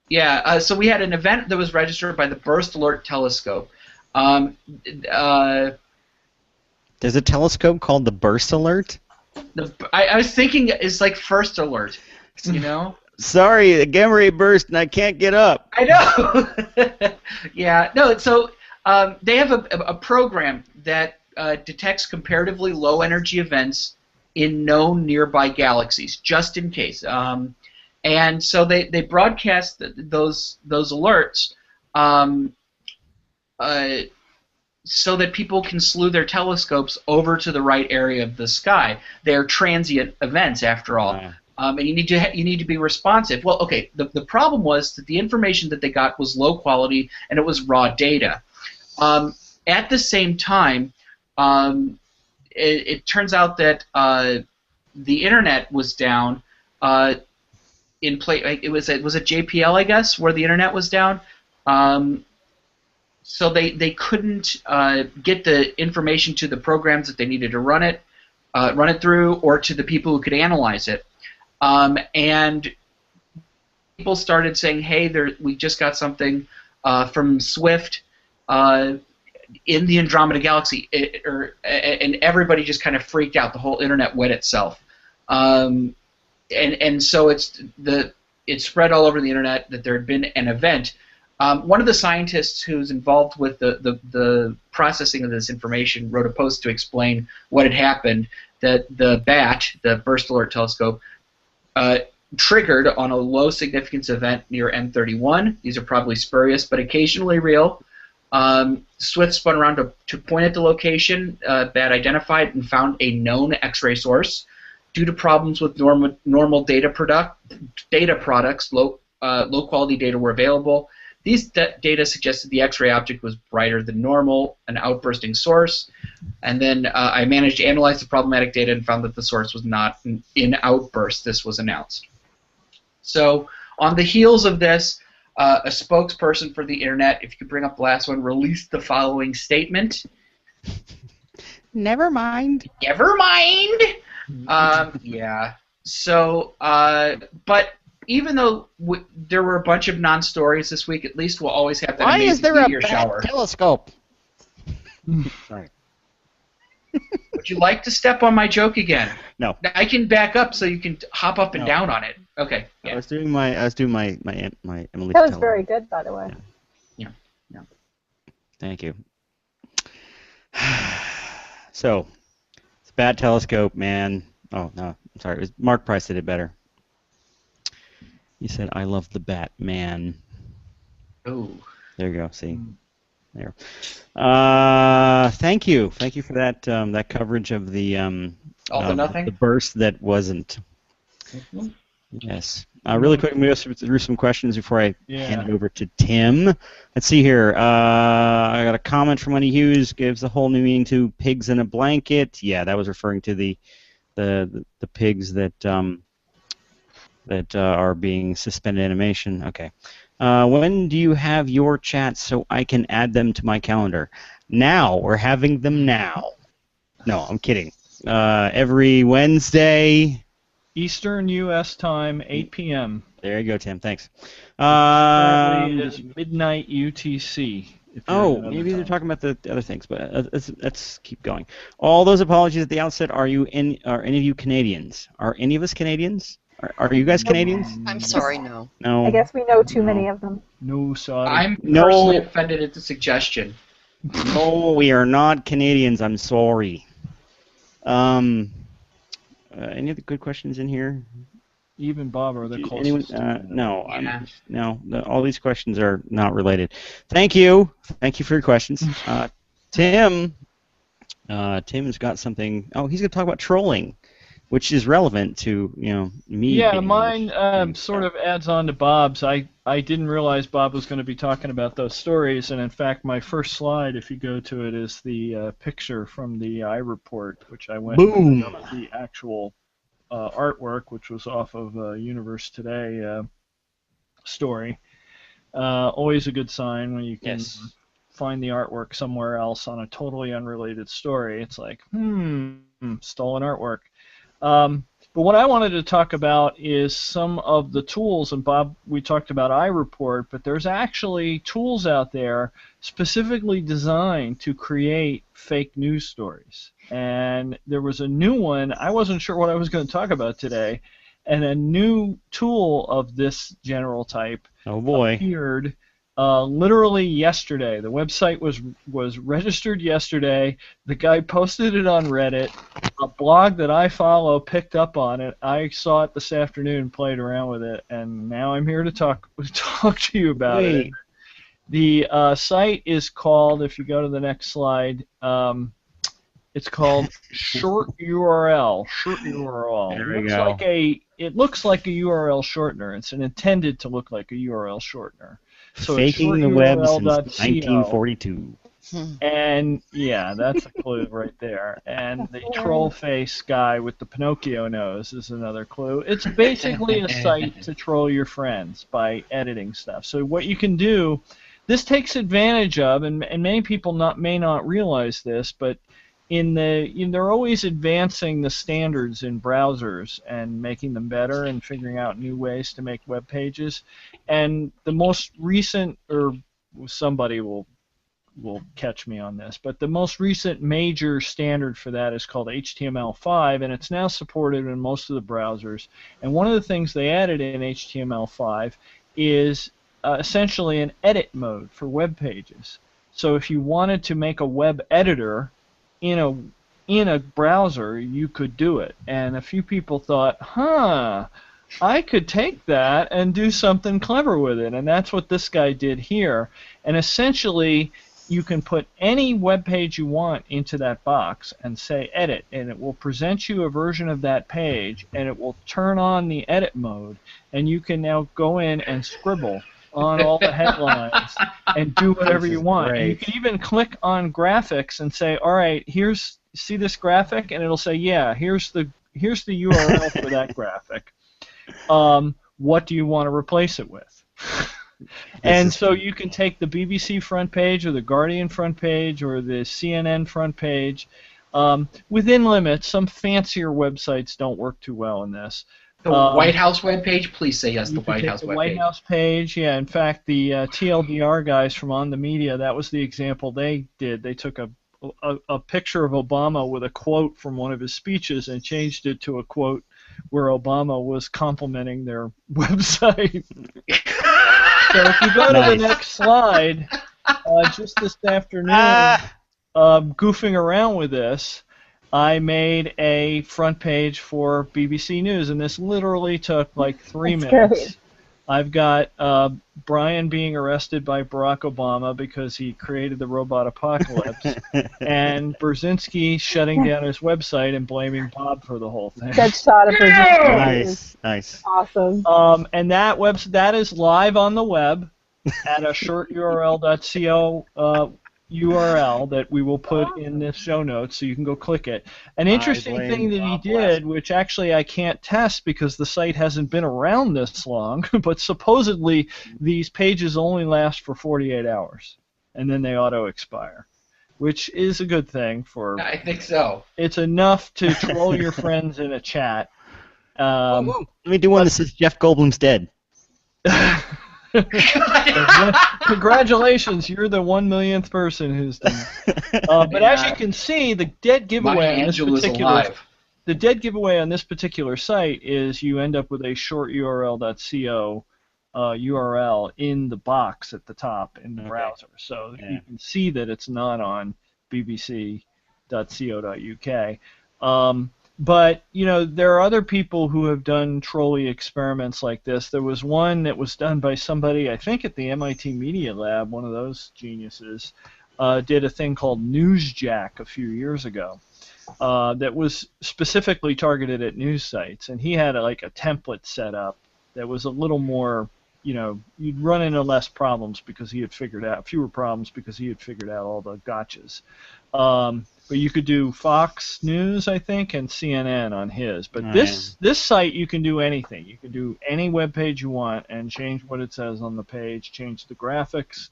Yeah, so we had an event that was registered by the Burst Alert Telescope. There's a telescope called the Burst Alert? I was thinking it's like First Alert, you know? Sorry, the gamma ray burst and I can't get up. I know. Yeah. No. So they have a program that detects comparatively low energy events in known nearby galaxies, just in case. And so they broadcast those alerts so that people can slew their telescopes over to the right area of the sky. They're transient events, after all. And you need to be responsive. Well, okay. The problem was that the information that they got was low quality and it was raw data. At the same time, it turns out that the internet was down. It was at JPL, I guess, where the internet was down. So they couldn't get the information to the programs that they needed to run it through, or to the people who could analyze it. And people started saying, "Hey, we just got something from Swift in the Andromeda Galaxy," and everybody just kind of freaked out. The whole internet wet itself, and so it spread all over the internet that there had been an event. One of the scientists who's involved with the processing of this information wrote a post to explain what had happened. That the BAT, the Burst Alert Telescope, triggered on a low significance event near M31. These are probably spurious, but occasionally real. Swift spun around to point at the location. BAT identified and found a known X-ray source. Due to problems with normal data products, low quality data were available. These data suggested the X-ray object was brighter than normal, an outbursting source. And then I managed to analyze the problematic data and found that the source was not in outburst. This was announced. So on the heels of this, a spokesperson for the internet, if you could bring up the last one, released the following statement. Never mind. Never mind. Yeah. So, but even though there were a bunch of non-stories this week, at least we'll always have that Why amazing is there a meteor shower. telescope? Sorry. Would you like to step on my joke again? No. I can back up so you can hop up and down on it. Okay. Yeah. I was doing my Emily. That was very good, by the way. Yeah. Thank you. So, it's a bad telescope, man. Oh no, I'm sorry. It was Mark Price did it better. He said, "I love the Batman." Oh. There you go. See, there. Thank you for that that coverage of the All for nothing. The burst that wasn't. Mm-hmm. Yes. Really quick, let me go through some questions before I hand it over to Tim. Let's see here. I got a comment from Lenny Hughes. Gives a whole new meaning to pigs in a blanket. Yeah, that was referring to the pigs that are being suspended animation. Okay. When do you have your chats so I can add them to my calendar? Now. We're having them now. No, I'm kidding. Every Wednesday. Eastern U.S. time, 8 p.m. There you go, Tim. Thanks. Currently it is midnight UTC. Oh, maybe they're talking about the other things, but let's keep going. All those apologies at the outset. Are any of you Canadians? Are any of us Canadians? Are you guys Canadians? I'm sorry, no. No. I guess we know too many of them. No, sorry. I'm personally offended at the suggestion. No, we are not Canadians. I'm sorry. Any other good questions in here? Even Bob are the closest. No, all these questions are not related. Thank you for your questions. Tim has got something. Oh, he's going to talk about trolling, which is relevant to me. Yeah, mine sort of adds on to Bob's. I didn't realize Bob was going to be talking about those stories, and in fact, my first slide, if you go to it, is the picture from the iReport, which I went Boom. to the actual artwork, which was off of Universe Today story. Always a good sign when you can find the artwork somewhere else on a totally unrelated story. It's like, stolen artwork. But what I wanted to talk about is some of the tools, and Bob, we talked about iReport, but there's actually tools out there specifically designed to create fake news stories. And there was a new one. I wasn't sure what I was going to talk about today, and a new tool of this general type appeared literally yesterday. The website was registered yesterday. The guy posted it on Reddit. A blog that I follow picked up on it. I saw it this afternoon, played around with it, and now I'm here to talk to you about it. The site is called, if you go to the next slide, it's called Short URL. Short URL. There we go. It looks like a URL shortener. It's intended to look like a URL shortener. So Faking the web since 1942. And yeah, that's a clue right there. And the troll face guy with the Pinocchio nose is another clue. It's basically a site to troll your friends by editing stuff. So what you can do, this takes advantage of, and many people may not realize this, but they're always advancing the standards in browsers and making them better and figuring out new ways to make web pages. And the most recent, or somebody will catch me on this, but the most recent major standard for that is called HTML5, and it's now supported in most of the browsers. And one of the things they added in HTML5 is essentially an edit mode for web pages. So if you wanted to make a web editor in a browser, you could do it. And a few people thought, I could take that and do something clever with it. And that's what this guy did here. And essentially, you can put any web page you want into that box and say edit, and it will present you a version of that page, and it will turn on the edit mode, and you can now go in and scribble on all the headlines and do whatever you want. And you can even click on graphics and say, all right, see this graphic, and it'll say, yeah, here's the URL for that graphic. What do you want to replace it with? And so you can take the BBC front page or the Guardian front page or the CNN front page within limits. Some fancier websites don't work too well in this. The White House webpage? Please say yes, the White House webpage. The White House page, yeah. In fact, the TLDR guys from On the Media, that was the example they did. They took a picture of Obama with a quote from one of his speeches and changed it to a quote where Obama was complimenting their website. So if you go to the next slide, just this afternoon, goofing around with this, I made a front page for BBC News, and this literally took like 3 minutes. Great. I've got Brian being arrested by Barack Obama because he created the robot apocalypse, and Brzezinski shutting down his website and blaming Bob for the whole thing. That shot of Brzezinski. Nice. Awesome. And that is live on the web at a shorturl.co URL that we will put in the show notes so you can go click it. An interesting thing that he did, which actually I can't test because the site hasn't been around this long, but supposedly these pages only last for 48 hours, and then they auto-expire, which is a good thing for... I think so. It's enough to troll your friends in a chat. Let me do one that says Jeff Goldblum's dead. Congratulations, you're the 1 millionth person who's done it. But as you can see, the dead giveaway on this particular site is you end up with a short URL.co URL in the box at the top in the browser, so you can see that it's not on bbc.co.uk. But, there are other people who have done trolley experiments like this. There was one that was done by somebody, I think at the MIT Media Lab, one of those geniuses, did a thing called Newsjack a few years ago that was specifically targeted at news sites. And he had a template set up that was a little more, you'd run into fewer problems because he had figured out all the gotchas. But you could do Fox News, I think, and CNN on his. But this site, you can do anything. You can do any web page you want and change what it says on the page, change the graphics,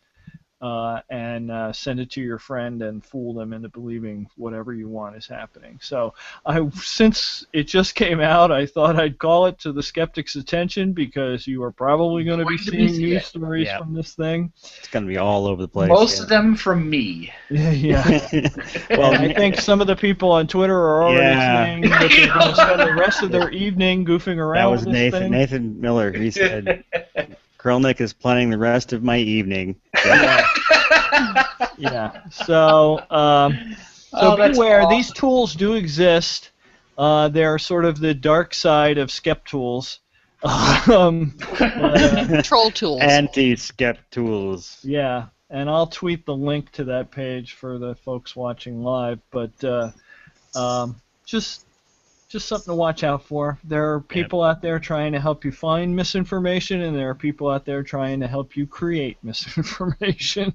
and send it to your friend and fool them into believing whatever you want is happening. So since it just came out, I thought I'd call it to the Skeptics' attention because you are probably going to be seeing news stories from this thing. It's going to be all over the place. Most of them from me. Yeah. Well, I think some of the people on Twitter are already saying that they're going to spend the rest of their evening goofing around with this thing. Nathan Miller. He said, Krelnick is planning the rest of my evening. Yeah. So beware. Awesome. These tools do exist. They're sort of the dark side of Skep tools. Troll tools. Anti-Skep tools. Yeah, and I'll tweet the link to that page for the folks watching live. But just something to watch out for. There are people out there trying to help you find misinformation, and there are people out there trying to help you create misinformation.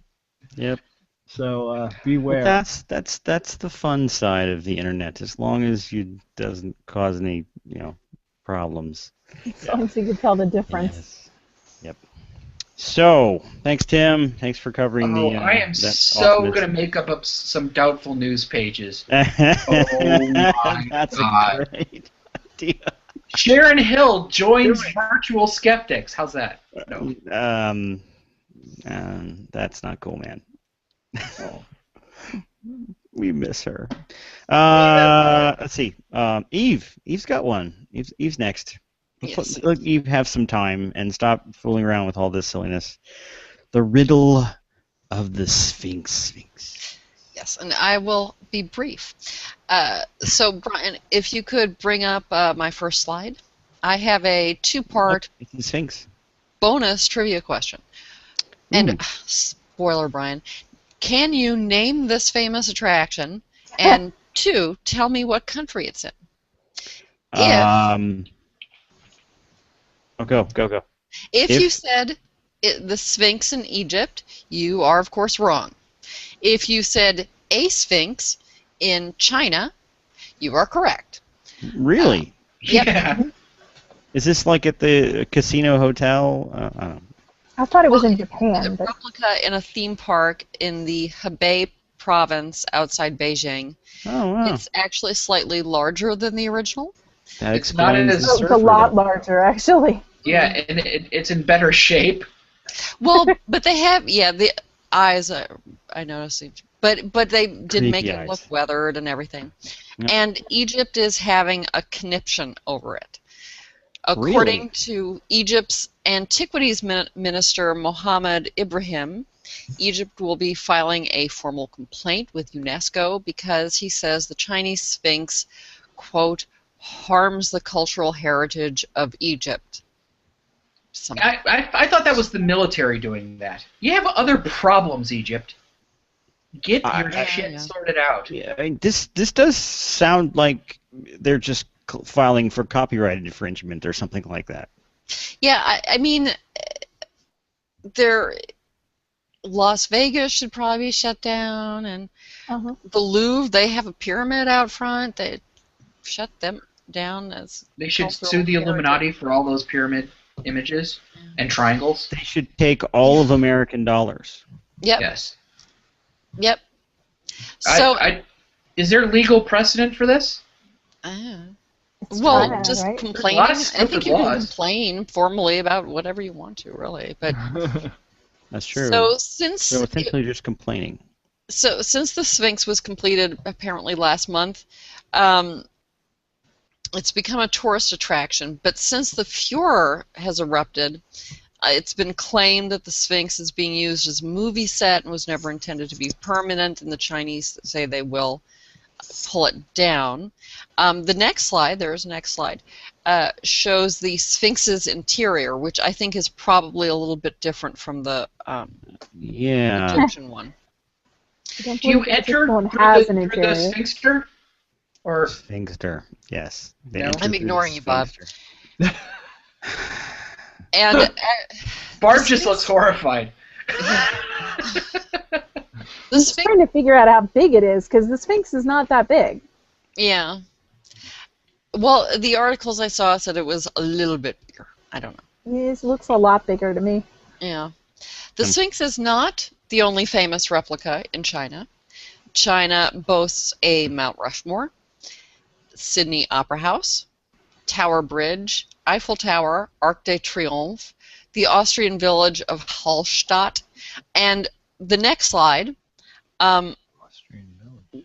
Yep. So beware. Well, that's the fun side of the internet, as long as you doesn't cause any problems. As long as you can tell the difference. Yes. Yep. So, thanks, Tim. Thanks for covering the. I am so going to make up some doubtful news pages. Oh my That's God. a great idea. Sharon Hill joins Virtual Skeptics. How's that? No. That's not cool, man. We miss her. Let's see. Eve's got one. Eve's next. Let Eve have some time and stop fooling around with all this silliness. The riddle of the Sphinx. Yes, and I will be brief. So, Brian, if you could bring up my first slide. I have a two-part Sphinx bonus trivia question. And, spoiler, Brian, can you name this famous attraction? And two, tell me what country it's in. Go. If you said the Sphinx in Egypt, you are, of course, wrong. If you said a Sphinx in China, you are correct. Really? Yep. Yeah. Is this like at the casino hotel? I don't know. I thought it was in Japan. A replica in a theme park in the Hebei province outside Beijing. Oh, wow. It's actually slightly larger than the original. That It's not explains as- the It's a surfer lot though. larger, actually. Yeah, and it's in better shape. Well, but they have, the eyes, I noticed. But they did make Creepy it eyes. look weathered and everything. Yep. And Egypt is having a conniption over it. According to Egypt's Antiquities Minister Mohammed Ibrahim, Egypt will be filing a formal complaint with UNESCO because he says the Chinese Sphinx, quote, harms the cultural heritage of Egypt. I thought that was the military doing that. You have other problems, Egypt. Get your shit sorted out. Yeah, I mean, this does sound like they're just filing for copyright infringement or something like that. Yeah, I mean, Las Vegas should probably be shut down, and Uh-huh. the Louvre, they have a pyramid out front. They shut them down as They should cultural sue the heritage. Illuminati for all those pyramid images and triangles. They should take all of American dollars. Yep. Yes. Yep. So, Is there legal precedent for this? It's well, China, just right? complaining. There's a lot of I stupid think you can laws. complain formally about whatever you want to, really. But That's true. so So essentially just complaining. since the Sphinx was completed apparently last month, it's become a tourist attraction. But since the furor has erupted, it's been claimed that the Sphinx is being used as a movie set and was never intended to be permanent, and the Chinese say they will pull it down. The next slide, there's the next slide, shows the Sphinx's interior, which I think is probably a little bit different from the Yeah. Egyptian one. I don't Do you believe the enter Egyptian one through has an the interior. Sphinxter? Or Sphinxter. Yes. They No. enter I'm through the ignoring you, Bob. Sphinxter. And Barb just looks horrified. the I'm Sphinx, trying to figure out how big it is, because the Sphinx is not that big. yeah. Well, the articles I saw said it was a little bit bigger. I don't know. It looks a lot bigger to me. Yeah. The Sphinx is not the only famous replica in China. China boasts a Mount Rushmore, Sydney Opera House, Tower Bridge, Eiffel Tower, Arc de Triomphe, the Austrian village of Hallstatt, and the next slide,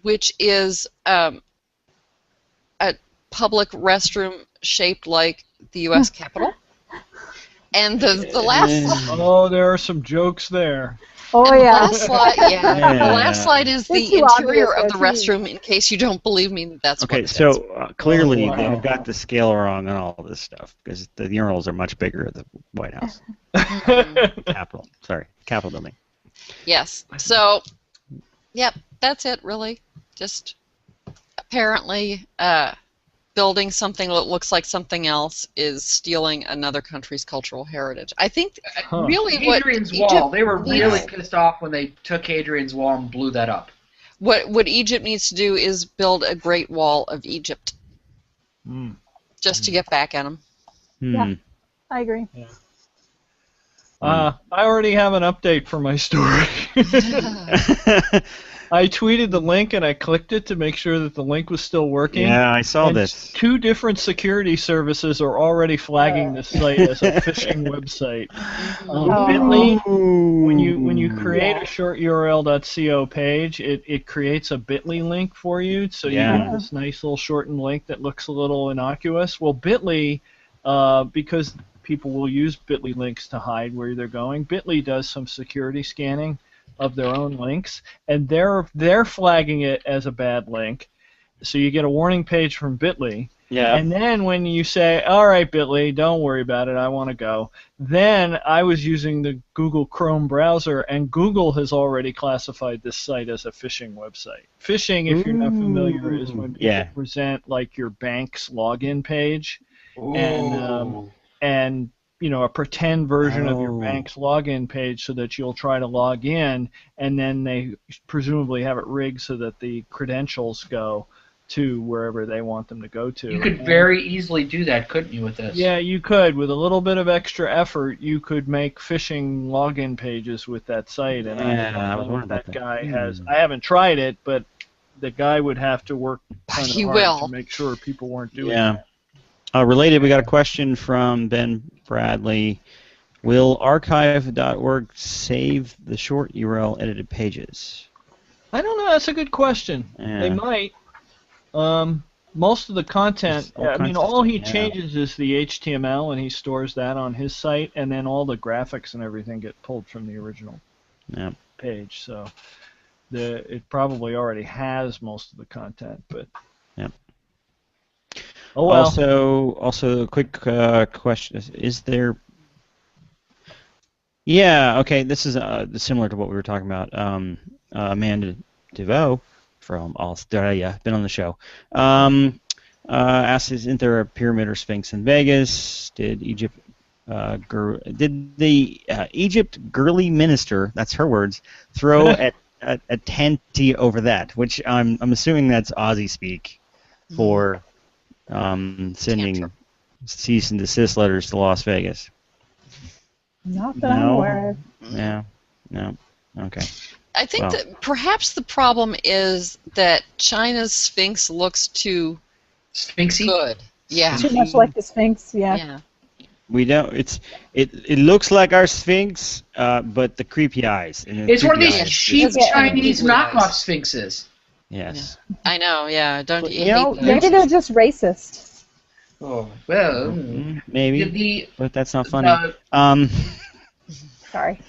which is a public restroom shaped like the U.S. Capitol. And the last slide. Oh, there are some jokes there. Oh, And yeah. The last slide, the last slide is It's the too interior obvious, of the though, too. restroom. In case you don't believe me, that's what Okay, it so is. clearly Oh, wow. they've got the scale wrong on all this stuff because the urinals are much bigger at the White House. Capitol. Sorry, Capitol building. Yes. So, yep, that's it. Really, just apparently building something that looks like something else is stealing another country's cultural heritage. I think really what Hadrian's Egypt Wall. They were needs- really pissed off when they took Hadrian's Wall and blew that up. what Egypt needs to do is build a Great Wall of Egypt, just to get back at them. Yeah. I agree. I already have an update for my story. I tweeted the link and I clicked it to make sure that the link was still working. Yeah, I saw And this. 2 different security services are already flagging this site as a phishing website. Bitly, when you create a short URL.co page, it creates a Bitly link for you, so you get this nice little shortened link that looks a little innocuous. Well, Bitly, because people will use Bitly links to hide where they're going, Bitly does some security scanning of their own links, and they're flagging it as a bad link. So you get a warning page from Bitly, and then when you say, all right, Bitly, don't worry about it, I want to go, then I was using the Google Chrome browser, and Google has already classified this site as a phishing website. Phishing, if you're not familiar, is when people present like your bank's login page, and you know, a pretend version of your bank's login page so that you'll try to log in, and then they presumably have it rigged so that the credentials go to wherever they want them to go to. You could very easily do that, couldn't you, with this? Yeah, you could. With a little bit of extra effort, you could make phishing login pages with that site. And I was wondering that guy has. I haven't tried it, but the guy would have to work kind of hard to make sure people weren't doing that. Related, we got a question from Ben Bradley. Will archive.org save the short URL edited pages? I don't know. That's a good question. Yeah. They might. Most of the content, all he changes is the HTML, and he stores that on his site, and then all the graphics and everything get pulled from the original page. So it probably already has most of the content, but. Oh, well. Also, a quick question: is there? Yeah. Okay. This is similar to what we were talking about. Amanda DeVoe from Australia, been on the show. Asked, isn't there a pyramid or Sphinx in Vegas? Did Egypt did the Egypt girly minister, that's her words, throw a tenty over that? Which I'm assuming that's Aussie speak for sending Tantrum. cease and desist letters to Las Vegas. Not that I'm aware of. Yeah. No. Okay. I think Well. that perhaps the problem is that China's Sphinx looks too Sphinxy? good. Yeah. Too much like the Sphinx, yeah. Yeah. We don't. It looks like our Sphinx, but the creepy eyes. And the It's one of creepy these eyes. cheap Yeah. Chinese Yeah. knockoff sphinxes. Yes. I know, yeah. Don't you You know, hate those? Maybe they're just racist. Oh, well. Maybe, The, but that's not funny. Sorry.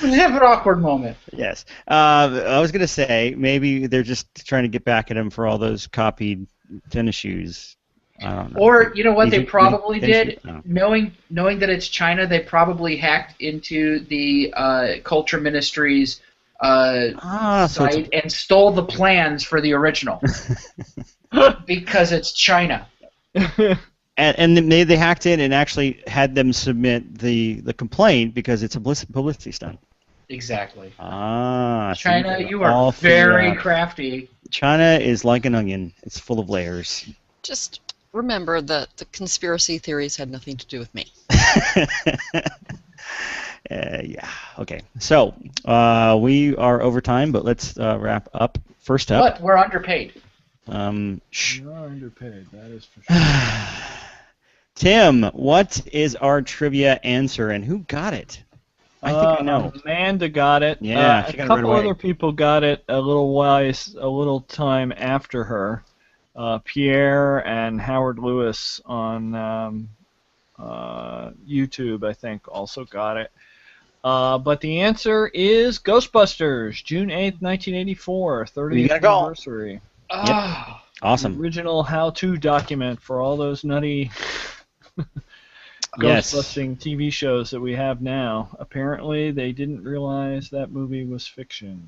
we have an awkward moment. Yes. I was gonna say maybe they're just trying to get back at him for all those copied tennis shoes. I don't know. Or, you know what they Easy- probably easy did? tennis shoes? Knowing that it's China, they probably hacked into the Culture Ministry's So site and stole the plans for the original. Because it's China. and then they hacked in and actually had them submit the complaint because it's a publicity stunt. Exactly. So China, can you all are figure very out. crafty. China is like an onion. It's full of layers. Just remember that the conspiracy theories had nothing to do with me. Yeah. Okay. So we are over time, but let's wrap up. First up. But we're underpaid. Shh. You are underpaid, that is for sure. Tim, what is our trivia answer, and who got it? I think I know. Amanda got it. Yeah, she a got it right couple away. other people got it a little time after her. Pierre and Howard Lewis on YouTube, I think, also got it. But the answer is Ghostbusters, June 8th, 1984, 30th got a call. anniversary. Oh, Awesome. The original how-to document for all those nutty Yes. ghost-busting TV shows that we have now. Apparently, they didn't realize that movie was fiction.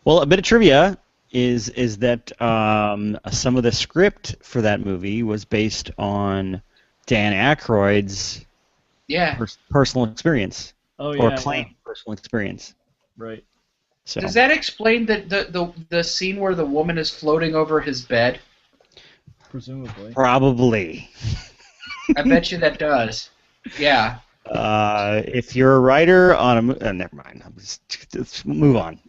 Well, a bit of trivia is that some of the script for that movie was based on Dan Aykroyd's yeah. personal experience Oh, or yeah, claimed personal experience. yeah. Right. So Does that explain the scene where the woman is floating over his bed? Presumably. probably. I bet you that does. Yeah. If you're a writer on a never mind. Let's move on.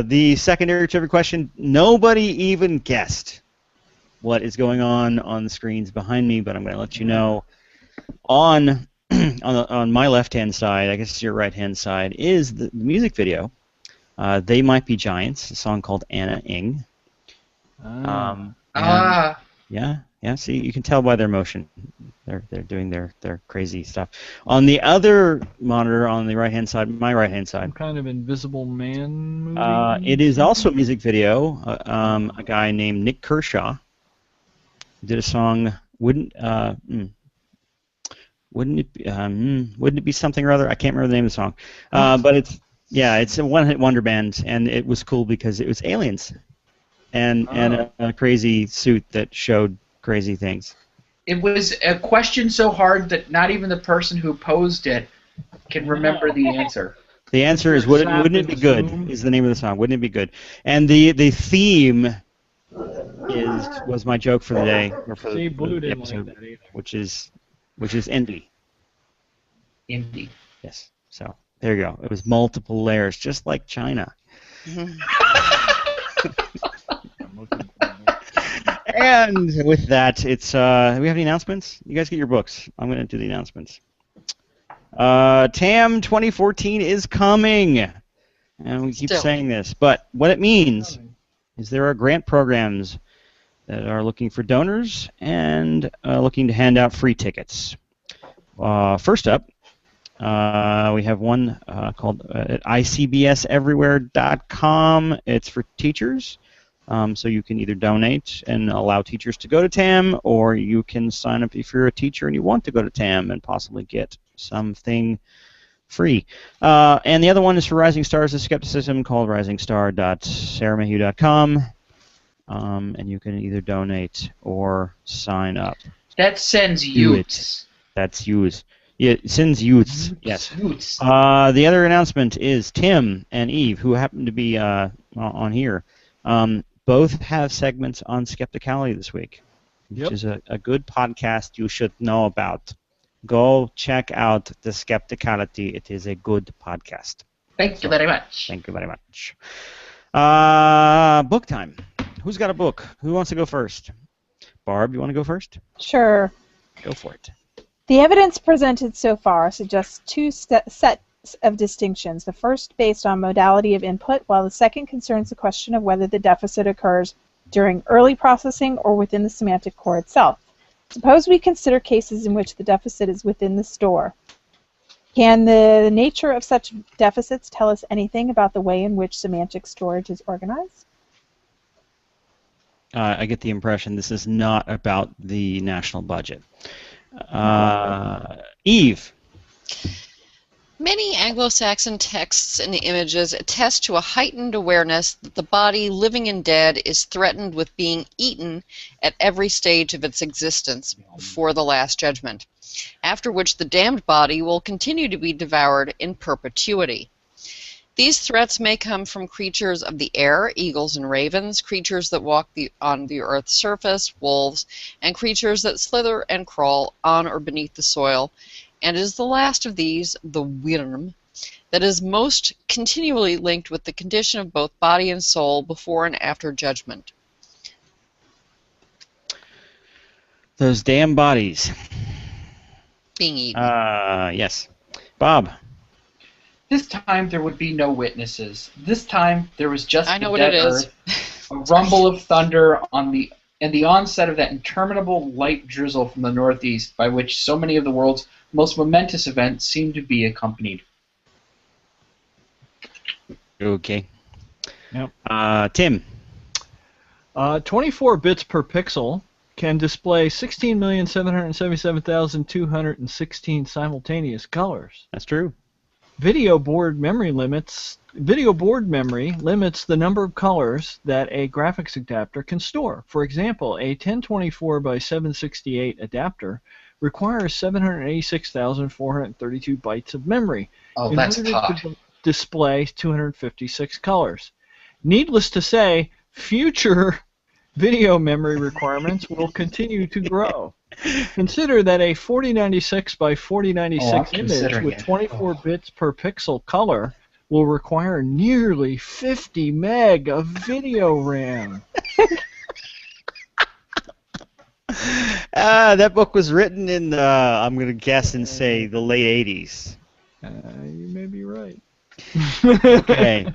The secondary trivia question. Nobody even guessed what is going on the screens behind me, but I'm going to let you know. On my left-hand side, I guess your right-hand side, is the music video. They Might Be Giants, a song called Anna Ing. And- Yeah. See, you can tell by their motion. They're doing their crazy stuff. On the other monitor, on the right-hand side, my right-hand Some side, kind of Invisible Man movie? it is also a music video. A guy named Nick Kershaw did a song. Wouldn't it be something or other? I can't remember the name of the song. But it's a one-hit wonder band, and it was cool because it was aliens, and a crazy suit that showed crazy things. It was a question so hard that not even the person who posed it can remember the answer. The answer is wouldn't it be good? Is the name of the song? Wouldn't it be good? And the theme was my joke for the day, or for See, the Blue didn't episode, like that either. which is envy. Indeed. Yes. So there you go. It was multiple layers, just like China. I'm looking for it. And with that, it's do we have any announcements? You guys get your books. I'm going to do the announcements. TAM 2014 is coming, and we keep Still. saying this, but what it means is there are grant programs that are looking for donors and looking to hand out free tickets. First up, we have one called at icbseverywhere.com. It's for teachers. So you can either donate and allow teachers to go to TAM, or you can sign up if you're a teacher and you want to go to TAM and possibly get something free. And the other one is for Rising Stars of Skepticism, called risingstar.sarahmayhew.com. And you can either donate or sign up. That sends youths. That's youths. Yeah, it sends youths. Yes. Youths. The other announcement is Tim and Eve, who happen to be on here, both have segments on Skepticality this week, which is a good podcast you should know about. Go check out the Skepticality. It is a good podcast. Thank you very much. Thank you very much. Book time. Who's got a book? Who wants to go first? Barb, you want to go first? Sure. Go for it. The evidence presented so far suggests two sets of distinctions. The first based on modality of input, while the second concerns the question of whether the deficit occurs during early processing or within the semantic core itself. Suppose we consider cases in which the deficit is within the store. Can the nature of such deficits tell us anything about the way in which semantic storage is organized? I get the impression this is not about the national budget. Eve. Many Anglo-Saxon texts and images attest to a heightened awareness that the body, living and dead, is threatened with being eaten at every stage of its existence before the Last Judgment, after which the damned body will continue to be devoured in perpetuity. These threats may come from creatures of the air, eagles and ravens, creatures that walk on the earth's surface, wolves, and creatures that slither and crawl on or beneath the soil, and is the last of these, the worm, that is most continually linked with the condition of both body and soul before and after judgment. Those damn bodies. Being eaten. Yes. Bob. This time there would be no witnesses. This time there was just I know the what dead it is. earth, a rumble of thunder and the onset of that interminable light drizzle from the northeast by which so many of the world's most momentous events seem to be accompanied. Okay. Yep. Tim. 24 bits per pixel can display 16,777,216 simultaneous colors. That's true. Video board memory limits the number of colors that a graphics adapter can store. For example, a 1024 by 768 adapter requires 786,432 bytes of memory Oh, in that's order hot. to display 256 colors. Needless to say, future video memory requirements will continue to grow. Consider that a 4096 by 4096 image with 24 bits per pixel color will require nearly 50 meg of video RAM. That book was written in, I'm going to guess and say, the late 80s. You may be right. Okay.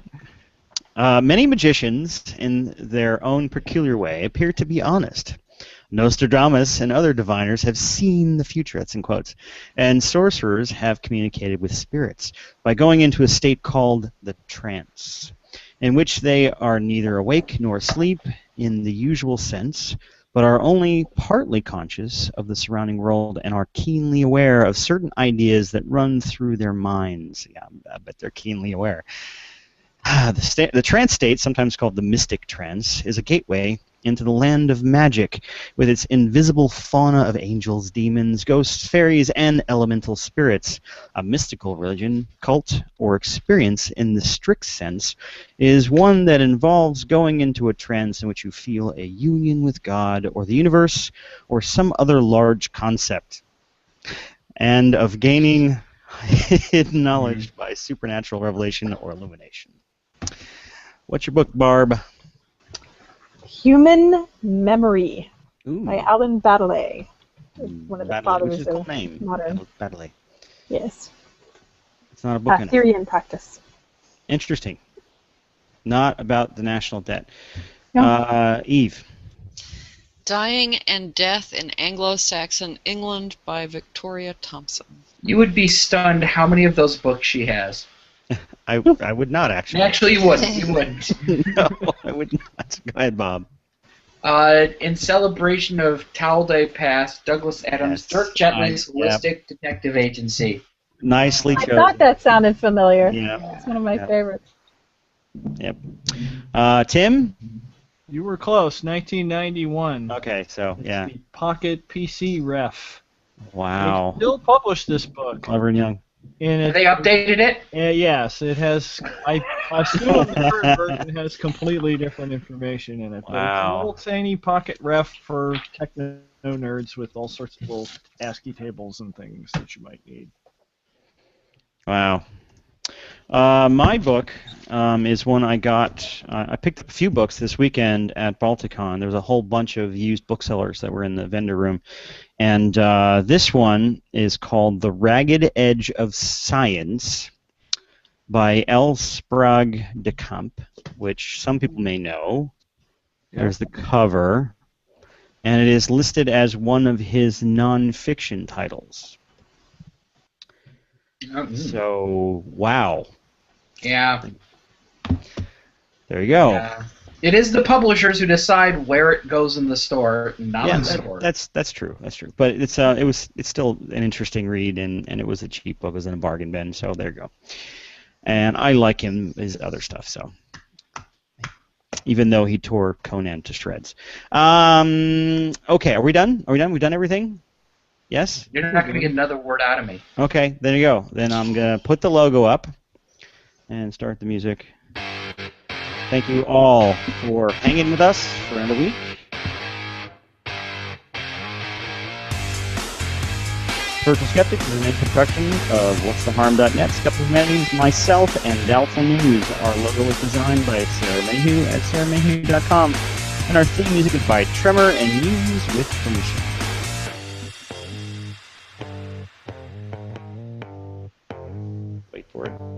Many magicians, in their own peculiar way, appear to be honest. Nostradamus and other diviners have seen the future, that's in quotes, and sorcerers have communicated with spirits by going into a state called the trance, in which they are neither awake nor asleep in the usual sense, but are only partly conscious of the surrounding world and are keenly aware of certain ideas that run through their minds. Yeah, I bet they're keenly aware. The trance state, sometimes called the mystic trance, is a gateway into the land of magic, with its invisible fauna of angels, demons, ghosts, fairies, and elemental spirits. A mystical religion, cult, or experience in the strict sense is one that involves going into a trance in which you feel a union with God or the universe or some other large concept, and of gaining hidden knowledge by supernatural revelation or illumination. What's your book, Barb? Human Memory Ooh. by Alan Baddeley. One of the Baddeley, which is fathers a cool of name. modern. Baddeley. Yes. It's not a book in it. Theory and practice. Interesting. Not about the national debt. No. Eve. Dying and Death in Anglo-Saxon England by Victoria Thompson. You would be stunned how many of those books she has. I would not actually. Actually, you wouldn't. You wouldn't. No, I would not. Go ahead, Bob. In celebration of Towel Day Past, Douglas Adams' Yes. Dirk Gently's Yep. Holistic Detective Agency. Nicely I chosen. thought that sounded familiar. Yeah. It's one of my Yeah. favorites. Yep. Tim? You were close. 1991. Okay, so yeah. The Pocket PC Ref. Wow. They still publish this book. Clever and young. And Have they updated it? Yes, it has. I assume the current version has completely different information in it. But it's a little tiny pocket ref for techno nerds with all sorts of little ASCII tables and things that you might need. Wow. My book is one I got. I picked up a few books this weekend at Balticon. There was a whole bunch of used booksellers that were in the vendor room. And this one is called The Ragged Edge of Science by L. Sprague de Camp, which some people may know. There's the cover. And it is listed as one of his non-fiction titles. So, wow. Yeah. There you go. Yeah. It is the publishers who decide where it goes in the store, not in the store. That's true. That's true. But it's still an interesting read, and it was a cheap book. It was in a bargain bin, so there you go. And I like his other stuff, so even though he tore Conan to shreds. Okay, are we done? We done everything? Yes? You're not going to get another word out of me. Okay, there you go. Then I'm going to put the logo up and start the music. Thank you all for hanging with us for another week. Virtual Skeptics is an introduction of whatstheharm.net. Skeptical Humanities, myself, and Doubtful News. Our logo was designed by Sarah Mayhew at sarahmayhew.com. And our theme music is by Tremor and used with permission. Wait for it.